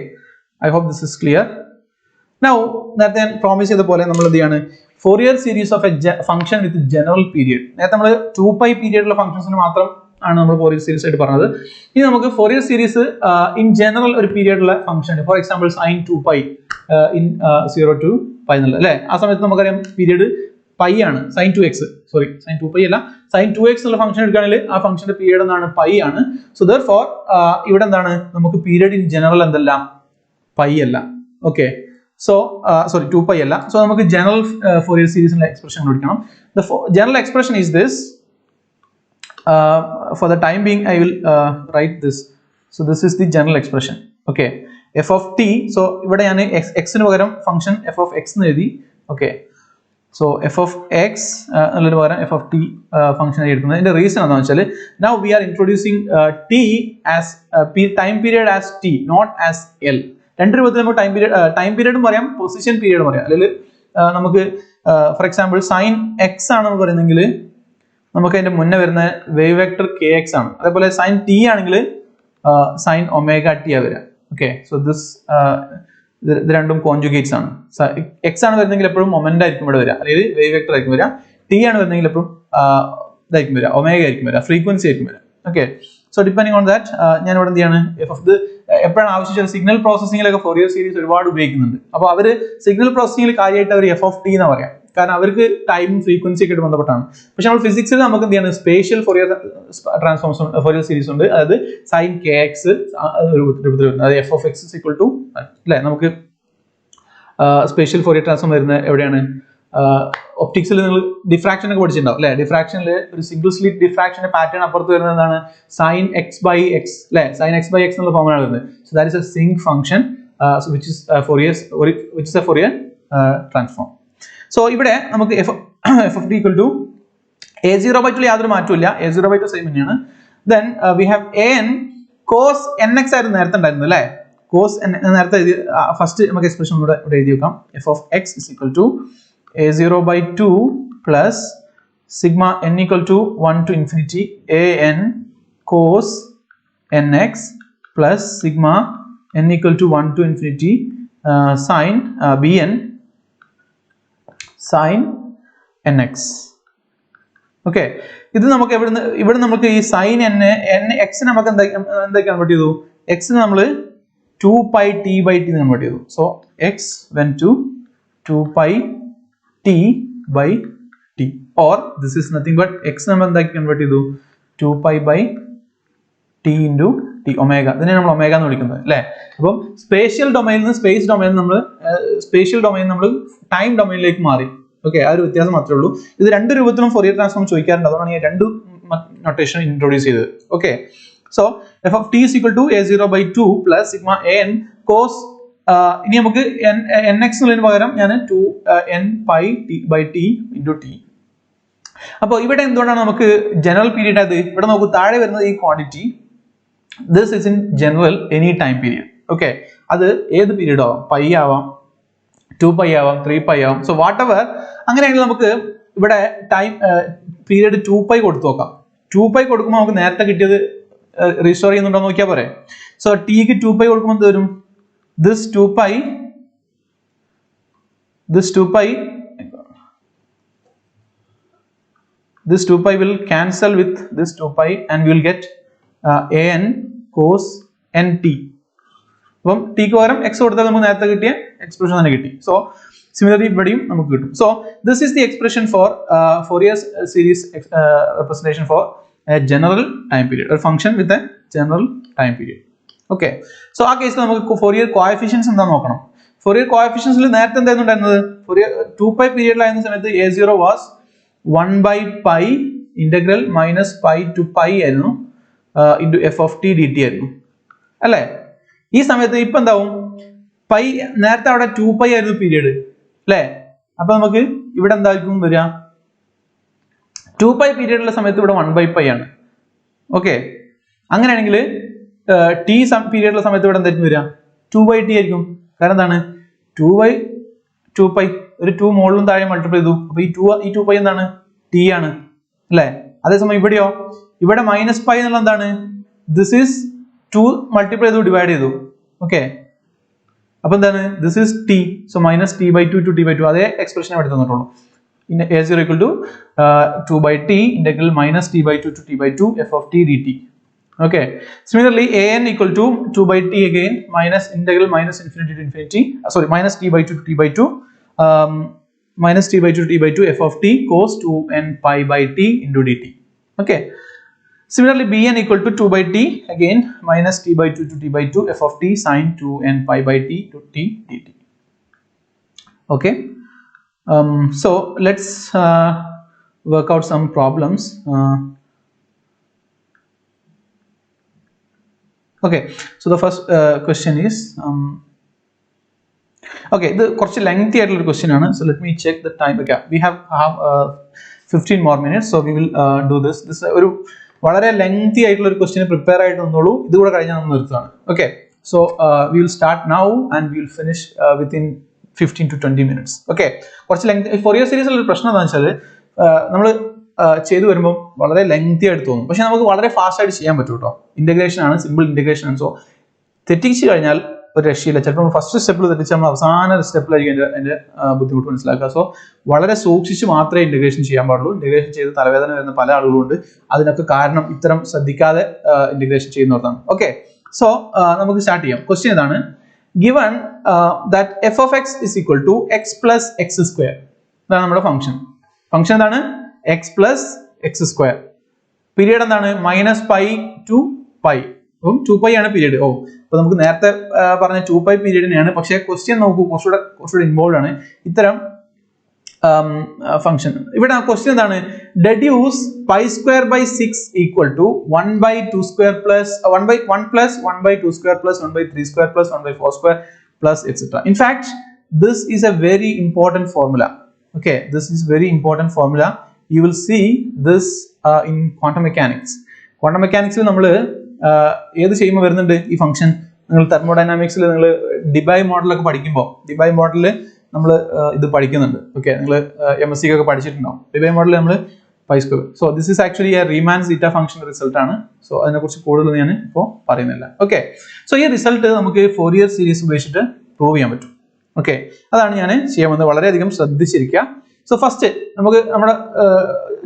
I hope this is clear. Now നേരത്തെ promise ചെയ്ത പോലെ നമ്മൾ എന്ത് ചെയ്യാണ്? Fourier series of a function with general period. നേരത്തെ നമ്മൾ 2π പീരിയഡിലുള്ള ഫംഗ്ഷൻസിന് മാത്രം ആണ് നമ്മൾ Fourier series ആയിട്ട് പറഞ്ഞത്. ഇനി നമുക്ക് Fourier series in general ഒരു പീരിയഡിലുള്ള ഫംഗ്ഷൻ, for example sin 2π in 0 to π എന്നുള്ള അല്ലേ? ആ സമയത്ത് നമുക്കറിയാം പീരിയഡ് പൈ ആണ്. sin 2x, സോറി sin 2π അല്ല, sin 2x എന്നുള്ള ഫംഗ്ഷൻ എടുക്കുകയാണെങ്കിൽ ആ ഫംഗ്ഷന്റെ പീരിയഡ് എന്താണ്? പൈ ആണ്. സോ therefore ഇവിടെ എന്താണ്? നമുക്ക് പീരിയഡ് ഇൻ ജനറൽ എന്തല്ല? പൈ അല്ല. ഓക്കെ, so sorry 2π അല്ല. So നമുക്ക് ജനറൽ Fourier സീരീസിന്റെ എക്സ്പ്രഷൻ കണ്ടുപിടിക്കണം. The general expression is this. For the time being I will write this. So this is the general expression. Okay, f of t. So ഇവിടെ ഞാൻ x ന് പകരം function f of x എന്ന് എഴുതി. Okay, so f of x എന്നതിന് പകരം f of t function ആയി എടുക്കുന്നത്. ഇതിന്റെ റീസൺ എന്താണെന്ന് വെച്ചാൽ now we are introducing t as time period as t, not as l. രണ്ട് രൂപത്തിൽ നമുക്ക് ടൈം പീരിയഡും പറയാം, പൊസിഷൻ പീരിയഡും പറയാം. അല്ലെങ്കിൽ നമുക്ക് ഫോർ എക്സാമ്പിൾ സൈൻ എക്സ് ആണെന്ന് പറയുന്നെങ്കിൽ നമുക്ക് അതിന്റെ മുന്നേ വരുന്ന വേവ് വെക്ടർ കെ എക്സ് ആണ്. അതേപോലെ സൈൻ ടി ആണെങ്കിൽ സൈൻ ഒമേഗ ടി ആ വരിക. ഓക്കെ, സോ ഇത് രണ്ടും കോൺജുഗേറ്റ്സ് ആണ്. എക്സ് ആണ് വരുന്നെങ്കിൽ എപ്പോഴും മൊമെന്റ് ആയിരിക്കും ഇവിടെ വരിക, അല്ലെങ്കിൽ വേവ് വെക്ടർ ആയിരിക്കും വരിക. ടി ആണ് വരുന്നെങ്കിൽ എപ്പോഴും ഇതായിരിക്കും വരിക, ഒമേഗ ആയിരിക്കും വരിക, ഫ്രീക്വൻസി ആയിരിക്കും വരിക. Okay, so depending on that ഞാൻ ഇവിടെ എന്ത് ചെയ്യാണ്? എപ്പോഴാണ് ആവശ്യം? സിഗ്നൽ പ്രോസസ്സിംഗിലൊക്കെ Fourier സീരീസ് ഒരുപാട് ഉപയോഗിക്കുന്നുണ്ട്. അപ്പോൾ അവർ സിഗ്നൽ പ്രോസസ്സിംഗിൽ കാര്യമായിട്ട് അവർ f of t എന്ന് പറയാം, കാരണം അവർക്ക് ടൈം ഫ്രീക്വൻസി ഒക്കെ ആയിട്ട് ബന്ധപ്പെട്ടാണ്. പക്ഷെ നമ്മൾ ഫിസിക്സിൽ നമുക്ക് എന്ത് ചെയ്യാണ്? Spatial Fourier transforms Fourier series ഉണ്ട്. അതായത് സൈൻ കെ എക്സ് രൂപത്തിൽ വരുന്നത്, അതായത് f of x is equal to അല്ലേ? നമുക്ക് സ്പേഷ്യൽ Fourier ട്രാൻസ്ഫോം വരുന്നത് എവിടെയാണ്? ഒപ്റ്റിക്സിൽ നിങ്ങൾ ഡിഫ്രാക്ഷൻ ഒക്കെ പഠിച്ചിട്ടുണ്ടാവും അല്ലെ? ഡിഫ്രാക്ഷനിൽ ഒരു സിംഗിൾ സ്ലിറ്റ് ഡിഫ്രാക്ഷന്റെ പാറ്റേൺ അപ്പുറത്ത് വരുന്നത് എന്താണ്? സൈൻ എക്സ് ബൈ എക്സ് അല്ലെ? സൈൻ എക്സ് ബൈ എക്സ് എന്നുള്ള ഫോമിലാണ് വരുന്നത്. So that is a sinc function which is a Fourier transform. സോ ഇവിടെ നമുക്ക് f of t equal to a0/2 യാതൊരു മാറ്റമില്ല, a0/2 സെയിം തന്നെയാണ്. Then we have an cos nx ആയിരുന്നു നേരത്തെ ഉണ്ടായിരുന്നത് അല്ലേ? cos നേരത്തെ ഫസ്റ്റ് നമുക്ക് എക്സ്പ്രഷൻ ഇവിടെ എഴുതി വെക്കാം. f of x is equal to a0/2 plus sigma n equal to 1 to infinity an cos nx plus sigma n equal to 1 to infinity sin bn sin nx. Okay, ഇത് നമുക്ക് ഇവിടെ നമുക്ക് ഈ sin n x നമുക്ക് എന്താ convert ചെയ്തു? x നമ്മൾ 2π t/t convert ചെയ്തു. So x went to 2π t/t, or this is nothing but x നമ്മൾ എന്താക്കി കൺവേർട്ട് ചെയ്തു? 2π/t into t, omega. ഇതിനെ നമ്മൾ ഒമേഗ എന്ന് വിളിക്കുന്നത് അല്ലേ? അപ്പം സ്പേഷ്യൽ ഡൊമൈനിൽ നിന്ന് സ്പേസ് ഡൊമൈൻ നമ്മൾ ടൈം ഡൊമൈനിലേക്ക് മാറി. ഓക്കെ, ആ ഒരു വ്യത്യാസം മാത്രമേ ഉള്ളൂ. ഇത് രണ്ട് രൂപത്തിലും ഫോറിയർ ട്രാൻസ്ഫോം ചോദിക്കാറുണ്ട്, അതുകൊണ്ടാണ് ഞാൻ രണ്ട് നൊട്ടേഷൻ ഇൻട്രോഡ്യൂസ് ചെയ്തത്. Okay, so f of t is equal to a0/2 plus sigma an cos, ഇനി നമുക്ക് nx എന്നുള്ളതിന് പകരം ഞാൻ 2n pi t/t into t. അപ്പോൾ ഇവിടെ എന്തുകൊണ്ടാണ് നമുക്ക് ജനറൽ പീരീഡ് ആയത്? ഇവിടെ നോക്കൂ, താഴെ വരുന്നത് ഈ quantity, this is in general any time period. Okay, അത് ഏത് പീരീഡ് ആവാം, പൈ ആവാം, 2π ആവാം, 3π ആവാം. സോ വാട്ട് എവർ, അങ്ങനെയാണെങ്കിൽ നമുക്ക് ഇവിടെ ടൈം പീരീഡ് 2π കൊടുത്തു നോക്കാം. 2π കൊടുക്കുമ്പോൾ നമുക്ക് നേരത്തെ കിട്ടിയത് റീസ്റ്റോർ ചെയ്യുന്നുണ്ടോ നോക്കിയാൽ പോരെ. സോ ടിക്ക് 2π കൊടുക്കുമ്പോൾ എന്ത് വരും? this 2π will cancel with this 2π and we will get an cos nt. അപ്പം ടിക്ക് പകരം എക്സ് കൊടുത്താൽ നമുക്ക് നേരത്തെ കിട്ടിയ എക്സ്പ്രഷൻ തന്നെ കിട്ടി. സോ സിമിലർലി ഇവിടെയും നമുക്ക് കിട്ടും. So this is the expression for Fourier series representation for a general time period, a function with a general time period. Okay, so ആ കേസിൽ നമുക്ക് ഫോറിയർ കോഎഫിഷ്യൻസ് എന്താണെന്ന് നോക്കണം. ഫോറിയർ കോഎഫിഷ്യൻസിൽ നേരത്തെ എന്തായിരുന്നു ഉണ്ടായിരുന്നത്? ഫോറിയർ 2π പീരീഡിലായിരുന്ന സമയത്ത് a0 was 1/π integral minus π to π ആയിരുന്നു into f of t dt ആയിരുന്നു അല്ലേ? ഈ സമയത്ത് ഇപ്പൊ എന്താവും? പൈ നേരത്തെ അവിടെ 2π ആയിരുന്നു പീരീഡ് അല്ലേ? അപ്പൊ നമുക്ക് ഇവിടെ എന്തായിരിക്കും വരിക? 2π പീരീഡിലുള്ള സമയത്ത് ഇവിടെ 1/π ആണ്. ഓക്കെ, അങ്ങനെയാണെങ്കിൽ ടി പീരീഡിലുള്ള സമയത്ത് ഇവിടെ എന്തായിരിക്കും വരിക? 2/t ആയിരിക്കും. കാരണം എന്താണ്? 2/2π, ഒരു 2 മുകളിലും താഴെ മൾട്ടിപ്ലൈ ചെയ്തു. അപ്പൊ ഈ 2π എന്താണ്? t ആണ് അല്ലേ? അതേസമയം ഇവിടെയോ, ഇവിടെ -π എന്നുള്ള എന്താണ്? ദിസ് ഈസ് 2 മൾട്ടിപ്ലൈ ചെയ്തു, ഡിവൈഡ് ചെയ്തു. ഓക്കെ, അപ്പൊ എന്താണ്? This is t. So -t/2 to t/2, അതേ എക്സ്പ്രഷൻ അവിടെ തന്നിട്ടുള്ളൂ. a0 equal to 2/t integral -t/2 to t/2 f of t dt. Okay, similarly an equal to 2/t again minus integral -infinity to infinity, sorry, -t/2 to t/2 -t/2 to t/2 f of t cos 2n pi/t into dt. Okay, similarly bn equal to 2/t again -t/2 to t/2 f of t sin 2n pi/t to t dt. Okay, so let's work out some problems. Okay, so the first question is okay, the കുറച്ച് lengthy ആയിട്ടുള്ള question ആണ്. So let me check the time. Okay, we have 15 more minutes, so we will do this. This ഒരു വളരെ lengthy ആയിട്ടുള്ള ഒരു question prepare ആയിട്ട് വന്നോളൂ. ഇത് കൂടെ കഴിഞ്ഞാൽ നമ്മൾ നിർത്തുകയാണ്. Okay, so we will start now and we will finish within 15 to 20 minutes. Okay, കുറച്ച് lengthy ഫോറിയർ സീരീസിലുള്ള ഒരു പ്രശ്നം എന്താണെന്ന് വെച്ചാൽ നമ്മൾ ചെയ്തു വരുമ്പോൾ വളരെ ലെങ്തി ആയിട്ട് തോന്നും, പക്ഷെ നമുക്ക് വളരെ ഫാസ്റ്റ് ആയിട്ട് ചെയ്യാൻ പറ്റും കേട്ടോ. ഇന്റഗ്രേഷൻ ആണ്, സിമ്പിൾ ഇന്റഗ്രേഷൻ ആണ്. സോ തെറ്റിച്ച് കഴിഞ്ഞാൽ ഒരു രക്ഷയില്ല. ചിലപ്പോൾ ഫസ്റ്റ് സ്റ്റെപ്പിൽ തെറ്റിച്ച് നമ്മൾ അവസാന സ്റ്റെപ്പിലായിരിക്കും അതിന്റെ ബുദ്ധിമുട്ട് മനസ്സിലാക്കുക. സോ വളരെ സൂക്ഷിച്ച് മാത്രമേ ഇന്റഗ്രേഷൻ ചെയ്യാൻ പാടുള്ളൂ. ഇന്റഗ്രേഷൻ ചെയ്ത് തലവേദന വരുന്ന പല ആളുകളുണ്ട്. അതിനൊക്കെ കാരണം ഇത്തരം ശ്രദ്ധിക്കാതെ ഇന്റഗ്രേഷൻ ചെയ്യുന്നതാണ്. ഓക്കെ, സോ നമുക്ക് സ്റ്റാർട്ട് ചെയ്യാം. ക്വസ്റ്റ്യൻ ഇതാണ്: given that f of x is equal to x plus x square. ഇതാണ് നമ്മുടെ ഫംഗ്ഷൻ. ഫംഗ്ഷൻ എന്താണ്? x plus x square. Period എന്താണ്? -π to π. അപ്പം 2π ആണ് പീരീഡ്. അപ്പൊ നമുക്ക് നേരത്തെ പറഞ്ഞ 2π പീരീഡിനെയാണ്. പക്ഷേ ക്വസ്റ്റ്യൻ നോക്കൂ, കുറച്ചുകൂടെ ഇൻവോൾവ് ആണ് ഇത്തരം ഫംഗ്ഷൻ. ഇവിടെ ക്വസ്റ്റ്യൻ എന്താണ്? deduce π²/6 equal to 1/2² plus 1 plus 1/2² plus 1/3² plus 1/4² plus etc. In fact, this is a very important formula. Okay, this is very important formula. You will see this in quantum mechanics. Quantum mechanics il nammal ഏത് ചെയ്യുമ്പോൾ വരുന്നുണ്ട് ഈ function? നിങ്ങൾ തെർമോഡൈനാമിക്സിൽ നിങ്ങൾ debye മോഡലൊക്കെ പഠിക്കുമ്പോൾ debye മോഡലിൽ നമ്മൾ ഇത് പഠിക്കുന്നുണ്ട്. ഓക്കെ, നിങ്ങൾ MSc ഒക്കെ പഠിച്ചിട്ടുണ്ടാവും. ഡിബൈ മോഡൽ നമ്മൾ π². So this is actually a Riemann zeta function result ആണ്. സോ അതിനെക്കുറിച്ച് കൂടുതൽ ഞാൻ ഇപ്പോൾ പറയുന്നില്ല. ഓക്കെ, സോ ഈ റിസൾട്ട് നമുക്ക് ഫോറിയർ സീരീസ് ഉപയോഗിച്ചിട്ട് പ്രൂവ് ചെയ്യാൻ പറ്റും. ഓക്കെ, അതാണ് ഞാൻ ചെയ്യാൻ വന്നത്. വളരെയധികം ശ്രദ്ധിച്ചിരിക്കുക. സോ ഫസ്റ്റ് നമുക്ക് നമ്മുടെ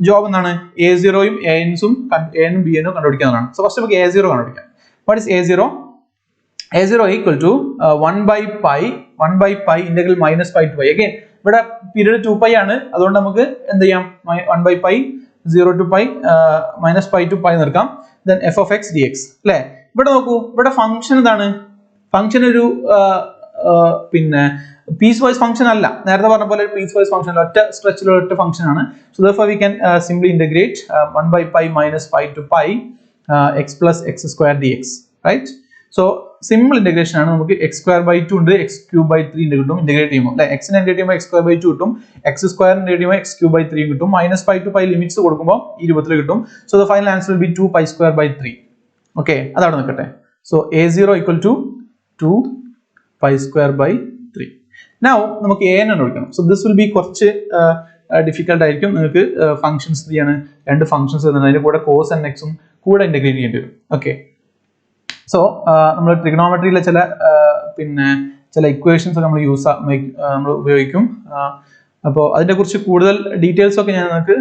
ജോബ് എന്താണ്? a0യും anസും a-നും b-നും കണ്ടുപിടിക്കാവുന്നതാണ്. സോ ഫസ്റ്റ് നമുക്ക് a0 കണ്ടുപിടിക്കാം. What is a0? a0 equal to 1/π integral -π to π. Again ഇവിടെ പീരീഡ് 2π ആണ്, അതുകൊണ്ട് നമുക്ക് എന്ത് ചെയ്യാം? 1/π 0 to π -π to π നിർക്കാം. then f of x dx അല്ലേ? ഇവിടെ നോക്കൂ, ഇവിടെ ഫംഗ്ഷൻ എന്താണ്? ഫംഗ്ഷൻ ഒരു പിന്നെ പീസ് വൈസ് ഫംഗ്ഷൻ അല്ല, നേരത്തെ പറഞ്ഞ പോലെ പീസ് വൈസ് ഫംഗ്ഷൻ അല്ല, ഒറ്റ സ്ട്രെച്ചിലുള്ള ഒറ്റ ഫംഗ്ഷൻ ആണ്. So therefore we can simply integrate 1 by pi minus pi to pi x plus x square dx, right? So simple integration ആണ്. നമുക്ക് x square by 2 ഉണ്ട്, x cube by 3 ഉണ്ട് കിട്ടും integrate ചെയ്യുമ്പോൾ അല്ലെ. x നെ ഇന്റഗ്രേറ്റ് ചെയ്യുമ്പോൾ x square by 2 കിട്ടും, x square ഇന്റഗ്രേറ്റ് ചെയ്യുമ്പോൾ x cube by 3 കിട്ടും, minus pi to pi limits കൊടുക്കുമ്പോൾ ഈ രൂപത്തിൽ കിട്ടും. So the final answer will be 2 pi square by 3. Okay, അതവിടെ നിൽക്കട്ടെ. So a0 equal to 2 pi square by 3. Now നമുക്ക് a നെ വിളിക്കണം. So this will be കുറച്ച് ഡിഫിക്കൽട്ട് ആയിരിക്കും. നിങ്ങൾക്ക് ഫംഗ്ഷൻസ് ചെയ്യാണ്, രണ്ട് ഫംഗ്ഷൻസ് വരുന്നുണ്ട്, അതിന്റെ കൂടെ cos and x ഉം കൂടെ ഇന്റഗ്രേറ്റ് ചെയ്യേണ്ടി വരും. ഓക്കെ, സോ നമ്മൾ ട്രിഗണോമെട്രിയിലെ ചില ഇക്വേഷൻസ് ഒക്കെ നമ്മൾ ഉപയോഗിക്കും. അപ്പോൾ അതിനെ കുറിച്ച് കൂടുതൽ ഡീറ്റെയിൽസ് ഒക്കെ ഞാൻ നിങ്ങൾക്ക്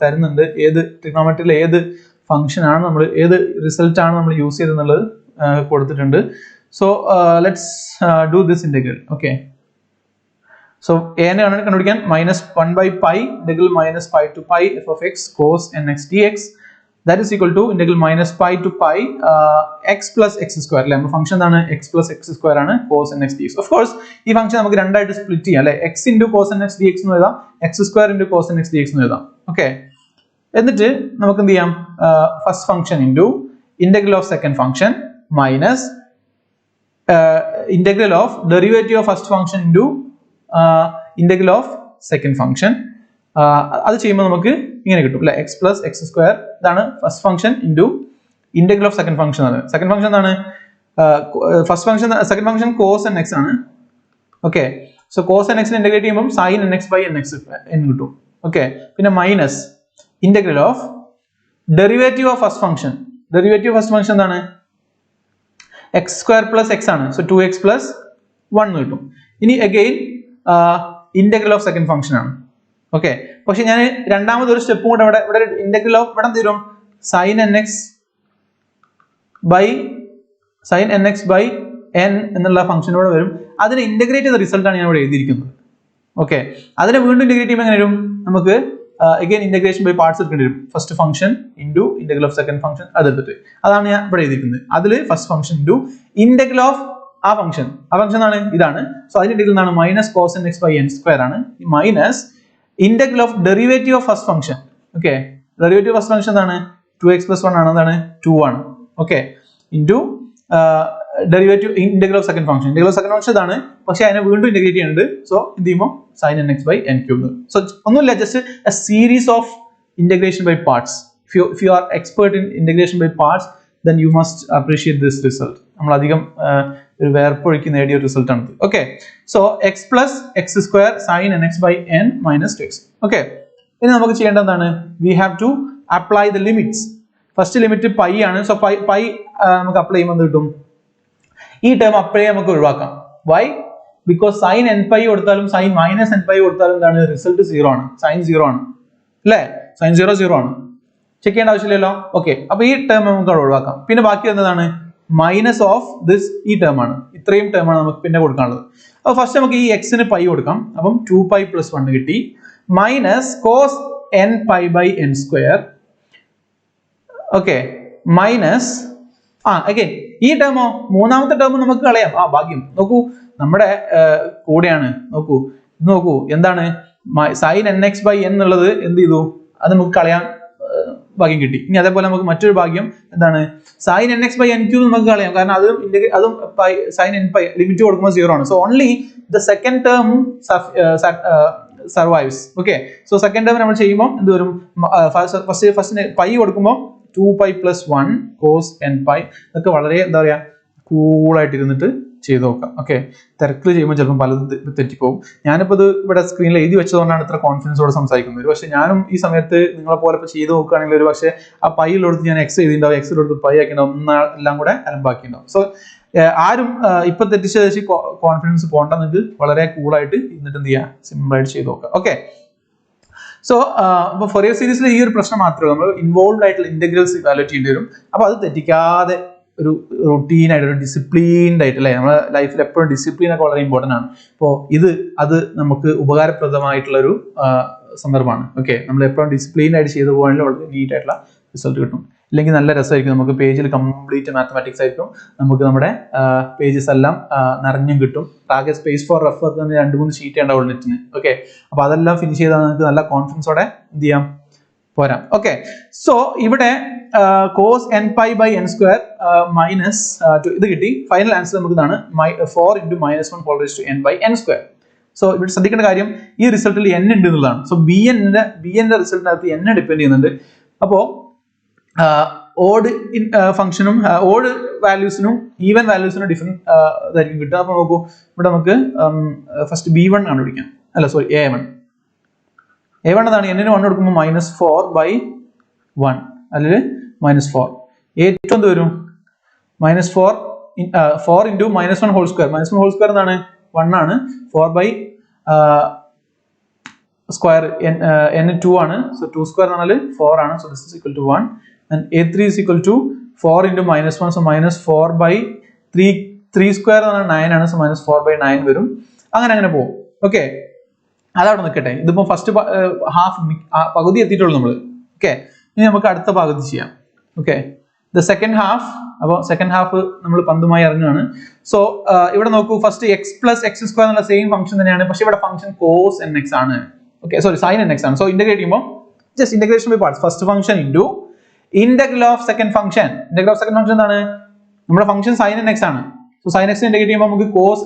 തരുന്നുണ്ട്. ഏത് ട്രിഗണോമെട്രിയിലെ ഏത് ഫംഗ്ഷൻ ആണ് നമ്മൾ, ഏത് റിസൾട്ട് ആണ് നമ്മൾ യൂസ് ചെയ്തെന്നുള്ളത് കൊടുത്തിട്ടുണ്ട്. So let's do this integral. Okay, so എനെ ആണ് കണ്ടുപിടിക്കാൻ -1 by pi integral minus pi to pi f of x cos nx dx, that is equal to integral minus pi to pi x plus x square അല്ലെ. നമ്മുടെ function എന്താണ്, x plus x square ആണ് cos nx dx. Of course ഈ function നമുക്ക് രണ്ടായിട്ട് split ചെയ്യാം അല്ലെ, x into cos nx dx എന്ന് എഴുതാം, x square into cos nx dx എന്ന് എഴുതാം. ഓക്കെ, എന്നിട്ട് നമുക്ക് എന്ത് ചെയ്യാം, first function into integral of second function minus integral of derivative of first function into integral of second function. അത് ചെയ്യുമ്പോൾ നമുക്ക് ഇങ്ങനെ കിട്ടും അല്ലെ, എക്സ് പ്ലസ് എക്സ് സ്ക്വയർ, ഇതാണ് first function into integral of second function ആണ്. സെക്കൻഡ് ഫംഗ്ഷൻ എന്താണ്, first function second function cos n x ആണ്. ഓക്കെ, സോ കോസ് എൻ എക്സിന് ഇന്റഗ്രേറ്റ് ചെയ്യുമ്പോൾ sine N X by n x എന്ന് കിട്ടും. Okay, പിന്നെ minus integral of derivative of first function. Derivative first function എന്താണ്, X square plus X ആണ്, so 2x plus 1 എന്ന് കിട്ടും. ഇനി again integral of second function ആണ്. ഓക്കെ, പക്ഷെ ഞാൻ രണ്ടാമത് ഒരു സ്റ്റെപ്പും കൂടെ ഇവിടെ ഇന്റഗ്രൽ ഓഫ് ഇവിടെ എന്ത് വരും, sine N X by n എന്നുള്ള ഫംഗ്ഷൻ ഇവിടെ വരും. അതിനെ ഇന്റഗ്രേറ്റ് ചെയ്ത റിസൾട്ട് ആണ് ഞാൻ ഇവിടെ എഴുതിയിരിക്കുന്നത്. ഓക്കെ, അതിനെ വീണ്ടും ഇന്റഗ്രേറ്റ് ചെയ്യുമ്പോൾ എങ്ങനെ വരും, നമുക്ക് അഗെയിൻ ഇന്റഗ്രേഷൻ ബൈ പാർട്സ് എടുക്കേണ്ടി വരും. First function into integral of second function അതെടുത്തിട്ട്, അതാണ് ഞാൻ ഇവിടെ എഴുതിയിരിക്കുന്നത്. അതിൽ first function into integral of ആ ഫംഗ്ഷൻ ആണ് ഇതാണ്. സോ അതിന്റെ ഇന്റഗ്രൽ എന്താണ്, minus cos n X by N square ആണ്, minus integral of derivative of first function. Okay, derivative first function എന്താണ്, 2x plus 1 ആണ്, എന്താണ് 2 ആണ്. Okay, into derivative integral of second function. Integral of second function ഇതാണ്, പക്ഷെ അതിനെ വീണ്ടും integrate ചെയ്യുന്നുണ്ട്. സോ എന്ത് ചെയ്യുമ്പോൾ sine N X by N cube. So ഒന്നുമില്ല, just a series of integration by parts. if you are expert in integration by parts, then you must appreciate this result. നമ്മൾ അധികം ഒരു വേർപ്പൊഴുക്കി നേടിയ റിസൾട്ട് ആണ്. Okay, so x plus x square sine N X by n minus 2x. Okay, ഇനി നമുക്ക് ചെയ്യേണ്ടത് എന്താണ്, we have to apply the limits. First limit pi ആണ്. സോ പൈ നമുക്ക് അപ്ലൈ ചെയ്യുമ്പോൾ എന്ത് കിട്ടും, ഈ ടേം അപ്ലൈ നമുക്ക് ഒഴിവാക്കാം. Why, because sine n pi കൊടുത്താലും സൈൻ മൈനസ് എൻ പൈ കൊടുത്താലും എന്താണ്, റിസൾട്ട് 0 ആണ്, സൈൻ 0 ആണ് അല്ലേ, സൈൻ 0 ആണ്, ചെക്ക് ചെയ്യേണ്ട ആവശ്യമില്ലല്ലോ. ഓക്കെ, അപ്പൊ ഈ ടേം നമുക്ക് അവിടെ ഒഴിവാക്കാം. പിന്നെ ബാക്കി എന്താണ്, മൈനസ് ഓഫ് ദിസ്, ഈ ടേം ആണ്, ഇത്രയും ടേം ആണ് നമുക്ക് പിന്നെ കൊടുക്കാനുള്ളത്. അപ്പൊ ഫസ്റ്റ് നമുക്ക് ഈ എക്സിന് പൈ കൊടുക്കാം. അപ്പം 2 pi plus 1 കിട്ടി, minus cos N pi by N square. Okay, minus again ഈ ടേമോ, മൂന്നാമത്തെ ടേം നമുക്ക് കളയാം. ഭാഗ്യം, നോക്കൂ നമ്മുടെ കൂടെയാണ്. നോക്കൂ എന്താണ്, sine N X by N എന്നുള്ളത് എന്ത് ചെയ്തു, അത് നമുക്ക് കളയാൻ ഭാഗ്യം കിട്ടി. ഇനി അതേപോലെ നമുക്ക് മറ്റൊരു ഭാഗ്യം എന്താണ്, sine N X by N cube നമുക്ക് കളയാം, കാരണം അതും സൈൻ എൻ പൈ ലിമിറ്റ് കൊടുക്കുമ്പോൾ 0 ആണ്. So only the second term survives. Okay, so second term നമ്മൾ ചെയ്യുമ്പോൾ എന്ത് വരും, ഫസ്റ്റ് പൈ കൊടുക്കുമ്പോൾ 2 pi plus 1 cos n pi. ഇതൊക്കെ വളരെ എന്താ പറയാ, കൂളായിട്ട് ഇരുന്നിട്ട് ചെയ്ത് നോക്കാം. ഓക്കെ, തിരക്കിൽ ചെയ്യുമ്പോൾ ചിലപ്പോൾ പലതും തെറ്റിപ്പോകും. ഞാനിപ്പോൾ ഇത് ഇവിടെ സ്ക്രീനിൽ എഴുതി വെച്ചതുകൊണ്ടാണ് ഇത്ര കോൺഫിഡൻസോടെ സംസാരിക്കുന്നത്. പക്ഷെ ഞാനും ഈ സമയത്ത് നിങ്ങളെ പോലെ ഇപ്പോൾ ചെയ്ത് നോക്കുകയാണെങ്കിൽ ഒരു പക്ഷേ ആ പൈയിലെടുത്ത് ഞാൻ എക്സ് എഴുതിണ്ടാവും, എക്സിലെടുത്ത് പൈ ആക്കിണ്ടാവും, എല്ലാം കൂടെ അലമ്പാക്കിണ്ടാവും. സോ ആരും ഇപ്പൊ തെറ്റിച്ച് കോൺഫിഡൻസ് പോകണ്ട, നിങ്ങൾക്ക് വളരെ കൂളായിട്ട് ഇരുന്നിട്ട് എന്ത് ചെയ്യാം, സിമ്പിൾ ആയിട്ട് ചെയ്ത് നോക്കാം. ഓക്കെ, സോ അപ്പൊ ഫൊറിയർ സീരീസിൽ ഈ ഒരു പ്രശ്നം മാത്രമേ നമ്മൾ ഇൻവോൾവ് ആയിട്ടുള്ള ഇന്റഗ്രൽസ് ഇവാലുവേറ്റ് ചെയ്യേണ്ടി വരും. അപ്പൊ അത് തെറ്റിക്കാതെ ഒരു റൊട്ടീൻ ആയിട്ട്, ഒരു ഡിസിപ്ലിൻഡ് ആയിട്ട് അല്ലേ, നമ്മുടെ ലൈഫിൽ എപ്പോഴും ഡിസിപ്ലിൻ ഒക്കെ വളരെ ഇമ്പോർട്ടൻ്റ് ആണ്. അപ്പോൾ അത് നമുക്ക് ഉപകാരപ്രദമായിട്ടുള്ള ഒരു സന്ദർഭമാണ്. ഓക്കെ, നമ്മൾ എപ്പോഴും ഡിസിപ്ലിൻ ആയിട്ട് ചെയ്തു പോകാനുള്ള വളരെ നീറ്റ് ആയിട്ടുള്ള റിസൾട്ട് കിട്ടും. ഇല്ലെങ്കിൽ നല്ല രസമായിരിക്കും, നമുക്ക് പേജിൽ കംപ്ലീറ്റ് മാത്തമാറ്റിക്സ് ആയിരിക്കും, നമുക്ക് നമ്മുടെ പേജസ് എല്ലാം നിറഞ്ഞും കിട്ടും. ആകെ സ്പേസ് ഫോർ റെഫർ 2-3 ഷീറ്റ് ഉണ്ടാവുള്ളൂ നെറ്റിന്. ഓക്കെ, അപ്പൊ അതെല്ലാം ഫിനിഷ് ചെയ്താൽ നിങ്ങൾക്ക് നല്ല കോൺഫിഡൻസോടെ എന്ത് ചെയ്യാം, പോരാം. ഓക്കെ, സോ ഇവിടെ cos n pi by n square minus ഇത് കിട്ടി. ഫൈനൽ ആൻസർ നമുക്ക് ഇതാണ് 4 × -1 whole raised to n by n square. So ഇവിടെ ശ്രദ്ധിക്കേണ്ട കാര്യം ഈ റിസൾട്ടിൽ n ഉണ്ട് എന്നുള്ളതാണ്. സോ bn ന്റെ റിസൾട്ടിനകത്ത് n ഡിപ്പെൻഡ് ചെയ്യുന്നുണ്ട്. അപ്പോൾ ഓഡ് ഫംഗ്ഷനും ഓഡ് വാല്യൂസിനും ഈവൻ വാല്യൂസിനും ഡിഫറെന്റ് ഇതായിരിക്കും കിട്ടുക. അപ്പോൾ നോക്കൂ, ഇവിടെ നമുക്ക് ഫസ്റ്റ് b1 കണ്ടുപിടിക്കാം. അല്ല സോറി, a1 എന്താണ്, n ന് 1 കൊടുക്കുമ്പോൾ -4/1 അല്ലെങ്കിൽ -4. ഏറ്റവും എന്ത് വരും, -4 4 × -1 whole square. -1 whole square എന്താണ്, 1 ആണ്. 4/square n 2 ആണ്. സോ 2 square എന്ന് പറഞ്ഞാൽ 4 ആണ്. So this is equal to 1 and a3 is equal to 4 × -1. So -4/3 3 square എന്ന് പറഞ്ഞാൽ 9 ആണ്. സോ -4/9 വരും. അങ്ങനെ പോകും. ഓക്കെ, അതവിടെ നിൽക്കട്ടെ. ഇതിപ്പോ ഫസ്റ്റ് ഹാഫ് പകുതി എത്തിയിട്ടുള്ളൂ നമ്മൾ. ഓക്കെ, ഇനി നമുക്ക് അടുത്ത പകുതി ചെയ്യാം. Okay, the second half. അപ്പോൾ സെക്കൻഡ് ഹാഫ് നമ്മൾ പന്തുമായി ഇറങ്ങുകയാണ്. സോ ഇവിടെ നോക്കൂ, ഫസ്റ്റ് x + x² എന്നുള്ള സെയിം ഫംഗ്ഷൻ തന്നെയാണ്, പക്ഷെ ഇവിടെ ഫംഗ്ഷൻ cos nx ആണ്. ഓക്കെ, സോറി sin nx ആണ്. സോ ഇന്റഗ്രേറ്റ് ചെയ്യുമ്പോൾ just integration by parts. First function into integral of second function. Integral of second function എന്താണ്, നമ്മുടെ ഫംഗ്ഷൻ sin nx ആണ്. സോ sin nx ഇന്റഗ്രേറ്റ് ചെയ്യുമ്പോൾ നമുക്ക് -cos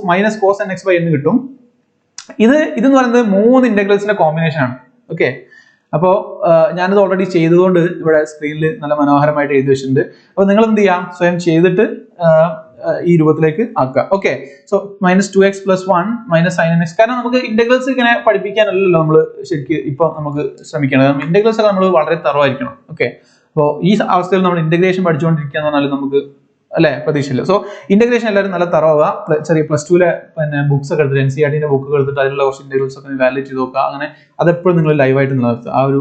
nx/n കിട്ടും. ഇതെന്ന് പറയുന്നത് 3 ഇന്റഗ്രൽസിന്റെ കോമ്പിനേഷൻ ആണ്. ഓക്കെ, അപ്പോൾ ഞാനിത് ഓൾറെഡി ചെയ്തതുകൊണ്ട് ഇവിടെ സ്ക്രീനിൽ നല്ല മനോഹരമായിട്ട് എഴുതി വെച്ചിട്ടുണ്ട്. അപ്പോൾ നിങ്ങൾ എന്ത് ചെയ്യാം, സ്വയം ചെയ്തിട്ട് ഈ രൂപത്തിലേക്ക് ആക്കുക. Okay, so -2x + 1 - sin nx. കാരണം നമുക്ക് ഇന്റഗ്രൽസ് ഇങ്ങനെ പഠിപ്പിക്കാനല്ലല്ലോ നമ്മൾ ശരിക്കും ഇപ്പൊ നമുക്ക് ശ്രമിക്കണം. ഇന്റഗ്രൽസ് ഒക്കെ നമ്മൾ വളരെ തറവായിരിക്കണം. ഓക്കെ, അപ്പോൾ ഈ അവസ്ഥയിൽ നമ്മൾ ഇന്റഗ്രേഷൻ പഠിച്ചുകൊണ്ടിരിക്കുക എന്ന് പറഞ്ഞാൽ നമുക്ക് അല്ലെ പ്രതീക്ഷയില്ല. സോ ഇന്റഗ്രേഷൻ എല്ലാവരും നല്ല തറവാ. ചെറിയ +2 പിന്നെ ബുക്സ് ഒക്കെ എടുത്തിട്ട് NCERT ബുക്കുകൾ എടുത്തിട്ട് അതിലുള്ള കുറച്ച് ഇന്റഗ്രൽസ് ഒക്കെ വാലിഡേറ്റ് ചെയ്ത് നോക്കുക. അങ്ങനെ അതെപ്പോഴും നിങ്ങൾ ലൈവായിട്ട് നിലനിർത്തുക, ആ ഒരു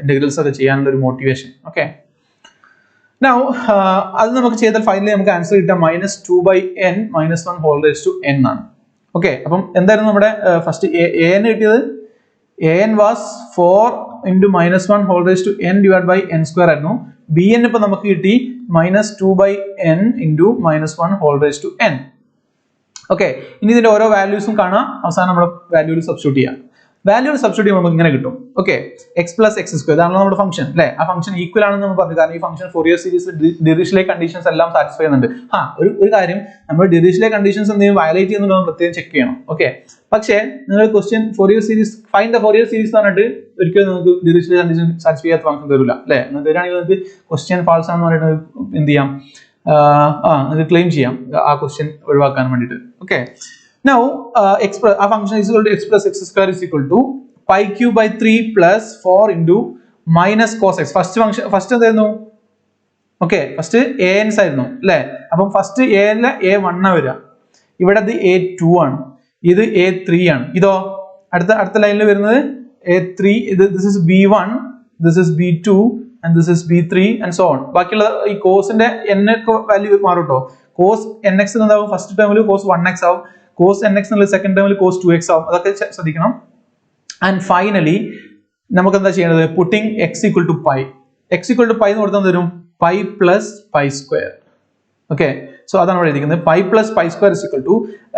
ഇന്റഗ്രൽസ് ഒക്കെ ചെയ്യാനുള്ള ഒരു മോട്ടിവേഷൻ. ഓക്കെ, നൗ അത് നമുക്ക് ചെയ്താൽ ഫൈനലി നമുക്ക് ആൻസർ കിട്ടാം -2/n - 1 whole raised to n ആണ്. ഓക്കെ, അപ്പം എന്തായിരുന്നു നമ്മുടെ ഫസ്റ്റ് an കിട്ടിയത്, an was 4 × -1 whole raised to n divided by n² ആയിരുന്നു. bn ഇപ്പൊ നമുക്ക് കിട്ടി -2/n × -1 whole raised to n. Okay, ഇനി ഇതിന്റെ ഓരോ വാല്യൂസും കാണാം. അവസാനം നമ്മുടെ വാല്യൂവിൽ സബ്സ്റ്റിറ്റ്യൂട്ട് ചെയ്യാം. വാല്യൂവിൽ സബ്സ്റ്റിറ്റ്യൂട്ട് ചെയ്യുമ്പോൾ നമുക്ക് ഇങ്ങനെ കിട്ടും. ഓക്കെ, x + x², ഇതാണല്ലോ നമ്മുടെ ഫംഗ്ഷൻ അല്ലെ. ആ ഫംഗ്ഷൻ ഈക്വൽ ആണെന്ന് നമ്മൾ പറഞ്ഞു, കാരണം ഈ ഫംഗ്ഷൻ ഫോറിയർ സീരീസ് ഡിറിച്ച്ലെ കണ്ടീഷൻസ് എല്ലാം സാറ്റിസ്ഫൈ ചെയ്യുന്നുണ്ട്. ഒരു കാര്യം, നമ്മൾ ഡിറിച്ച്ലെ കണ്ടീഷൻസ് എന്തെങ്കിലും വയലേറ്റ് ചെയ്യുന്നുണ്ടോ എന്ന് പ്രത്യേകം ചെക്ക് ചെയ്യണം. ഓക്കെ, പക്ഷേ നിങ്ങൾ question Fourier series find the Fourier series എന്ന് പറഞ്ഞിട്ട് ഒരിക്കലും നിങ്ങൾക്ക് ഡിറിച്ച്ലെ കണ്ടീഷൻ സാറ്റിസ്ഫൈ ചെയ്യാത്ത ഫംഗ്ഷൻ തരില്ല അല്ലെ. തരാണെങ്കിൽ നിങ്ങൾക്ക് ക്വസ്റ്റ്യൻ ഫാൾസ് ആണെന്ന് പറഞ്ഞിട്ട് എന്ത് ചെയ്യാം, നിങ്ങൾക്ക് ക്ലെയിം ചെയ്യാം ആ ക്വസ്റ്റ്യൻ ഒഴിവാക്കാൻ വേണ്ടിയിട്ട്. Okay, now a function is equal to x + x² is equal to π³/3 + 4 × -cos x. First എന്തായിരുന്നു, ഓക്കെ, ഫസ്റ്റ് ans ആയിരുന്നു അല്ലെ. അപ്പം ഫസ്റ്റ് a-ലെ a1 വരിക, ഇവിടെ ഇത് a2 ആണ്, ഇത് a3 ആണ്. ഇതോ അടുത്ത ലൈനിൽ വരുന്നത് a3. this is b1, this is b2 and this is b3 and so on. ബാക്കിയുള്ള ഈ കോസിന്റെ n വാല്യൂ മാറും കേട്ടോ. cos nx എന്താവും, ഫസ്റ്റ് ടേമിൽ cos 1x ആവും, cos nx എന്നുള്ള സെക്കൻഡ് ടേമിൽ cos 2x ആവും. അതൊക്കെ ശ്രദ്ധിക്കണം. ആൻഡ് ഫൈനലി നമുക്ക് എന്താ ചെയ്യേണ്ടത്, പുട്ടിങ് x = π. x = π എന്ന് കൊടുത്താൽ തരും π + π². ഓക്കെ, സോ അതാണ് ഇവിടെ എഴുതിക്കുന്നത്. π + π² is equal to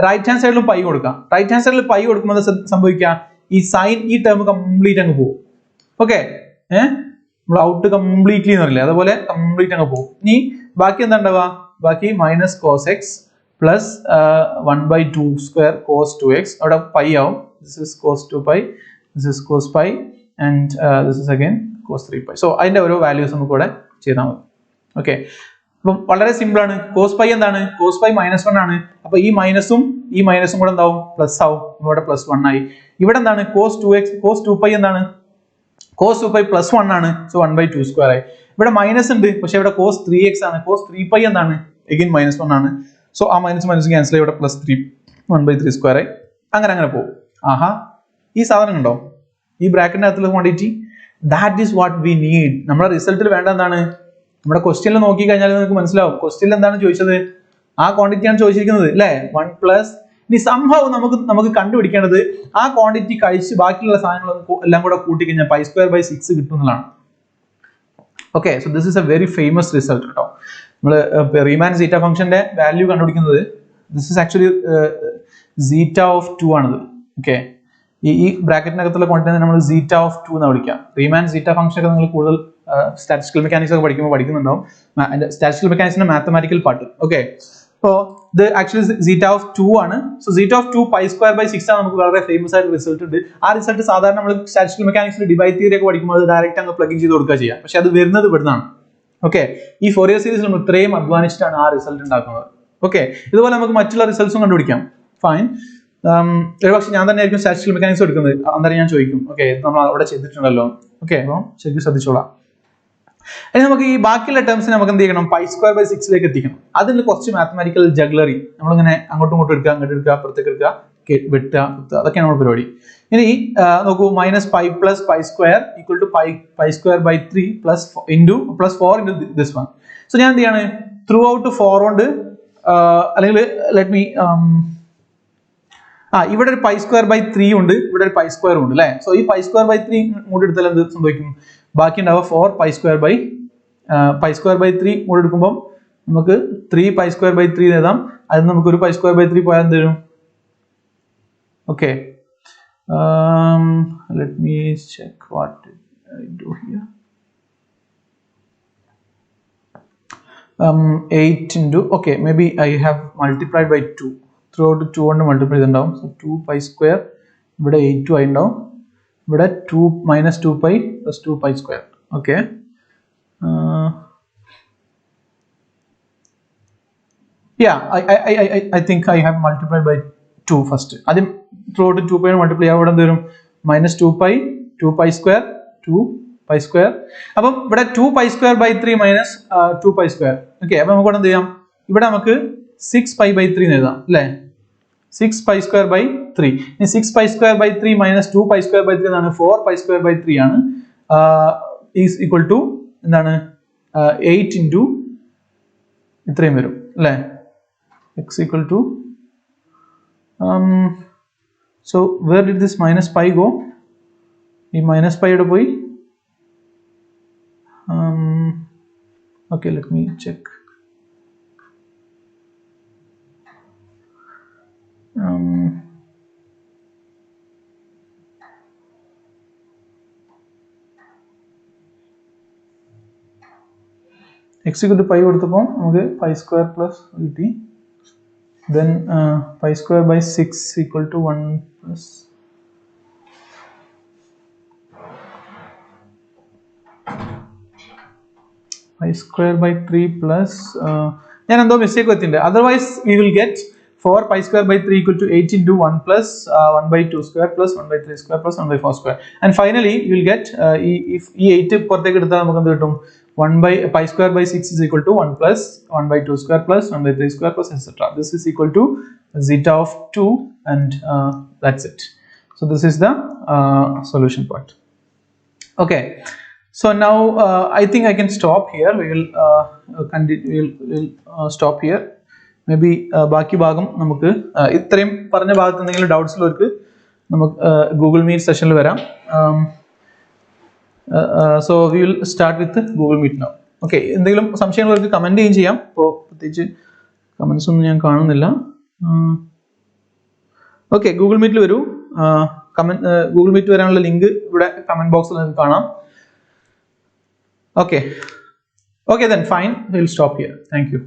right hand സൈഡിലും π കൊടുക്കാം. റൈറ്റ് ഹാൻഡ് സൈഡിൽ π കൊടുക്കുമ്പോൾ സംഭവിക്കുക, ഈ സൈൻ ഈ ടേം കംപ്ലീറ്റ് അങ്ങ് പോകും. ഓക്കെ, നമ്മൾ ഔട്ട് കംപ്ലീറ്റ്ലി എന്ന് പറയില്ലേ, അതുപോലെ കംപ്ലീറ്റ് അങ്ങ് പോകും. ഇനി ബാക്കി എന്താ ഉണ്ടാവുക, ബാക്കി -cos x + 1/2² cos 2x. അവിടെ π ആവും. this is cos 2π, this is cos π and this is again cos 3π. So അതിന്റെ ഓരോ വാല്യൂസ് നമുക്ക് ഇവിടെ ചെയ്താൽ മതി. ഓക്കെ, അപ്പം വളരെ സിമ്പിൾ ആണ്. cos π എന്താണ്, cos π -1 ആണ്. അപ്പൊ ഈ മൈനസും കൂടെ എന്താവും, പ്ലസ് ആവും. ഇവിടെ +1 ആയി. ഇവിടെ എന്താണ്, cos 2π എന്താണ്, cos 2π +1 ആണ്. സോ 1/2² ആയി. ഇവിടെ മൈനസ് ഉണ്ട്, പക്ഷെ ഇവിടെ cos 3x ആണ്. cos 3π എന്താണ്, again -1 ആണ്. സോ ആ മൈനസ് ക്യാൻസൽ ആയി, ഇവിടെ +3 1/3² ആയി. അങ്ങനെ പോകും. ഈ സാധനം ഉണ്ടോ, ഈ ബ്രാക്കറ്റിനകത്തുള്ള quantity, that is what we need. നമ്മുടെ റിസൾട്ടിൽ വേണ്ട എന്താണ്, നമ്മുടെ ക്വസ്റ്റ്യനിൽ നോക്കി കഴിഞ്ഞാൽ നിങ്ങൾക്ക് മനസ്സിലാവും ക്വസ്റ്റ്യനിൽ എന്താണ് ചോദിച്ചത്, ആ ക്വാണ്ടിറ്റിയാണ് ചോദിച്ചിരിക്കുന്നത് അല്ലേ. 1+. ഇനി സംഭവം നമുക്ക് കണ്ടുപിടിക്കേണ്ടത് ആ ക്വാണ്ടിറ്റി കഴിച്ച് ബാക്കിയുള്ള സാധനങ്ങൾ എല്ലാം കൂടെ കൂട്ടി കഴിഞ്ഞാൽ π² / 6 കിട്ടുന്നതാണ്. Okay, so this is a very famous result. Riemann zeta function value കണ്ടുപിടിക്കുന്നത്, this is actually zeta of 2 ആണത്. Okay, ഈ ബ്രാക്കറ്റിനകത്തുള്ള ക്വാണ്ടിറ്റി നമ്മൾ zeta of 2 എന്ന് വിളിക്കാം. Riemann zeta function ഒക്കെ നിങ്ങൾ കൂടുതൽ സ്റ്റാറ്റിസ്റ്റിക്കൽ മെക്കാനിക്സ് ഒക്കെ പഠിക്കുന്നുണ്ടാവും. സ്റ്റാറ്റിസ്റ്റിക്കൽ മെക്കാനിക്സിന്റെ മാത്തമാറ്റിക്കൽ പാർട്ട്. ഓക്കെ, അപ്പോൾ ഇത് ആക്ച്വലി zeta of 2 ആണ്. So zeta of 2 pi square by 6 ആണ് നമുക്ക് വളരെ ഫേമസ് ആയിട്ട് റിസൾട്ട് ഉണ്ട്. ആ റിസൾട്ട് സാധാരണ നമ്മൾ സ്റ്റാറ്റിസ്റ്റിക്കൽ മെക്കാനിക്സിൽ ഡിവൈഡ് തിയറി ഒക്കെ പഠിക്കുമ്പോൾ അത് ഡയറക്റ്റ് അങ്ങ് പ്ലഗ് ഇൻ ചെയ്ത് കൊടുക്കുക ചെയ്യാം. പക്ഷെ അത് വരുന്നത് ഇവിടുന്നാണ്. ഓക്കെ, ഈ ഫോറിയർ സീരീസിൽ നമ്മൾ ഇത്രയും അധ്വാനിച്ചിട്ടാണ് ആ റിസൾട്ട് ഉണ്ടാക്കുന്നത്. ഓക്കെ, ഇതുപോലെ നമുക്ക് മറ്റുള്ള റിസൾട്ട്സും കണ്ടുപിടിക്കാം. ഫൈൻ. ഒരുപക്ഷെ ഞാൻ തന്നെ ആയിരിക്കും സ്റ്റാറ്റിസ്റ്റിക്കൽ മെക്കാനിക്സ് എടുക്കുന്നത്. അന്നേരം ഞാൻ ചോദിക്കും, ഓക്കെ നമ്മൾ അവിടെ ചെയ്തിട്ടുണ്ടല്ലോ. ഓക്കെ, അപ്പോൾ ശരിക്കും ശ്രദ്ധിച്ചോളാം. ഇനി നമുക്ക് ഈ ബാക്കിയുള്ള ടേംസിനെ നമുക്ക് എന്ത് ചെയ്യണം, പൈ സ്ക്വയർ ബൈ 6 എത്തിക്കണം. അതിന് കുറച്ച് മാത്തമാറ്റിക്കൽ ജഗ്ലറി നമ്മളിങ്ങനെ അങ്ങോട്ടും ഇങ്ങോട്ടും എടുക്കുക, അങ്ങോട്ട് എടുക്കുക, അപ്പുറത്തേക്ക് എടുക്കുക, വെട്ടുക, കുത്തുക, അതൊക്കെയാണ് നമ്മുടെ പരിപാടി. ഇനി നോക്കൂ, minus pi plus pi square equal to pi square by 3 plus 4 into this one. So ഞാൻ എന്ത് ചെയ്യാണ്, ത്രൂ ഔട്ട് 4 കൊണ്ട് അല്ലെങ്കിൽ ലെറ്റ് മീ ഇവിടെ ഒരു പൈ സ്ക്വയർ ബൈ 3 ഉണ്ട്, ഇവിടെ ഒരു പൈ സ്ക്വയർ ഉണ്ട് അല്ലേ. സോ ഈ പൈ സ്ക്വയർ ബൈ 3 കൂടെ എടുത്താൽ എന്ത് സംഭവിക്കും, ബാക്കി ഉണ്ടാവുക 4 പൈ സ്ക്വയർ ബൈ 3 കൂടെ എടുക്കുമ്പോൾ നമുക്ക് 3 പൈ സ്ക്വയർ ബൈ 3 എഴുതാം. അതിന് നമുക്ക് ഒരു പൈ സ്ക്വയർ ബൈ 3 പോയാൽ എന്ത് വരും. Okay, let me check what I do here. 8 into, okay, maybe I have multiplied by 2. Throughout 2 കൊണ്ട് മൾട്ടിപ്ലൈ ചെയ്തിട്ടുണ്ടാവും. സോ 2 പൈ സ്ക്വയർ, ഇവിടെ 8 ആയി ഉണ്ടാവും, ഇവിടെ 2 minus 2 pi plus 2 pi square. Okay, I think I have multiplied by 2 first. ആദ്യം throughout 2 pi multiply ചെയ്യാം. ഇവിടെ എന്ത് വരും, minus 2 pi square 2 pi square. അപ്പം ഇവിടെ 2 pi square by 3 minus 2 pi square. Okay, അപ്പൊ നമുക്ക് എന്ത് ചെയ്യാം, ഇവിടെ നമുക്ക് 6 പൈ ബൈ 3 എഴുതാം അല്ലേ. 6 പൈ സ്ക്വയർ ബൈ 3. ഇനി 6 pi square by 3 minus 2 pi square by 3 എന്നാണ് 4 പൈ സ്ക്വയർ ബൈ 3 ആണ്. ഈസ് ഈക്വൽ ടു എന്താണ് 8 ഇൻറ്റു ഇത്രയും വരും അല്ലേ. x equal to so where did this minus pi go? ഈ minus pi ഇവിടെ പോയി. Okay, let me check. x equal to pi കൊടുത്തപ്പോൾ നമുക്ക് pi square plus കിട്ടി. Then pi square by 6 equal to 1 plus pi square by 3 plus ഞാൻ എന്തോ mistake വരുത്തിണ്ട്. Otherwise we will get 4 pi square by 3 equal to 8 into 1 plus 1 by 2 square plus 1 by 3 square plus 1 by 4 square. And finally you will get if ഈ 8 പുറത്തേക്ക് എടുത്താൽ നമുക്ക് എന്ത് കിട്ടും, 1 by pi square by 6 is equal to 1 plus 1 by 2 square plus 1 by 3 square plus etc. This is equal to zeta of 2 and that's it. So this is the solution part. Okay, so now I think I can stop here. We will continue. We'll stop here. Maybe ബാക്കി ഭാഗം നമുക്ക് ഇത്രയും പറഞ്ഞ ഭാഗത്ത് എന്തെങ്കിലും doubts ഉള്ളവർക്ക് നമുക്ക് Google meet സെഷനിൽ വരാം. So we will start with Google Meet now. Okay, എന്തെങ്കിലും സംശയമുള്ളവർക്ക് കമന്റ് ചെയ്യാം. ഇപ്പോൾ പ്രത്യേകിച്ച് കമന്റ്സ് ഒന്നും ഞാൻ കാണുന്നില്ല. ഓക്കെ, ഗൂഗിൾ മീറ്റിൽ വരൂ. ഗൂഗിൾ മീറ്റ് വരാനുള്ള ലിങ്ക് ഇവിടെ കമന്റ് ബോക്സിൽ നിങ്ങൾക്ക് കാണാം. Okay, then fine. We'll stop here. Thank you.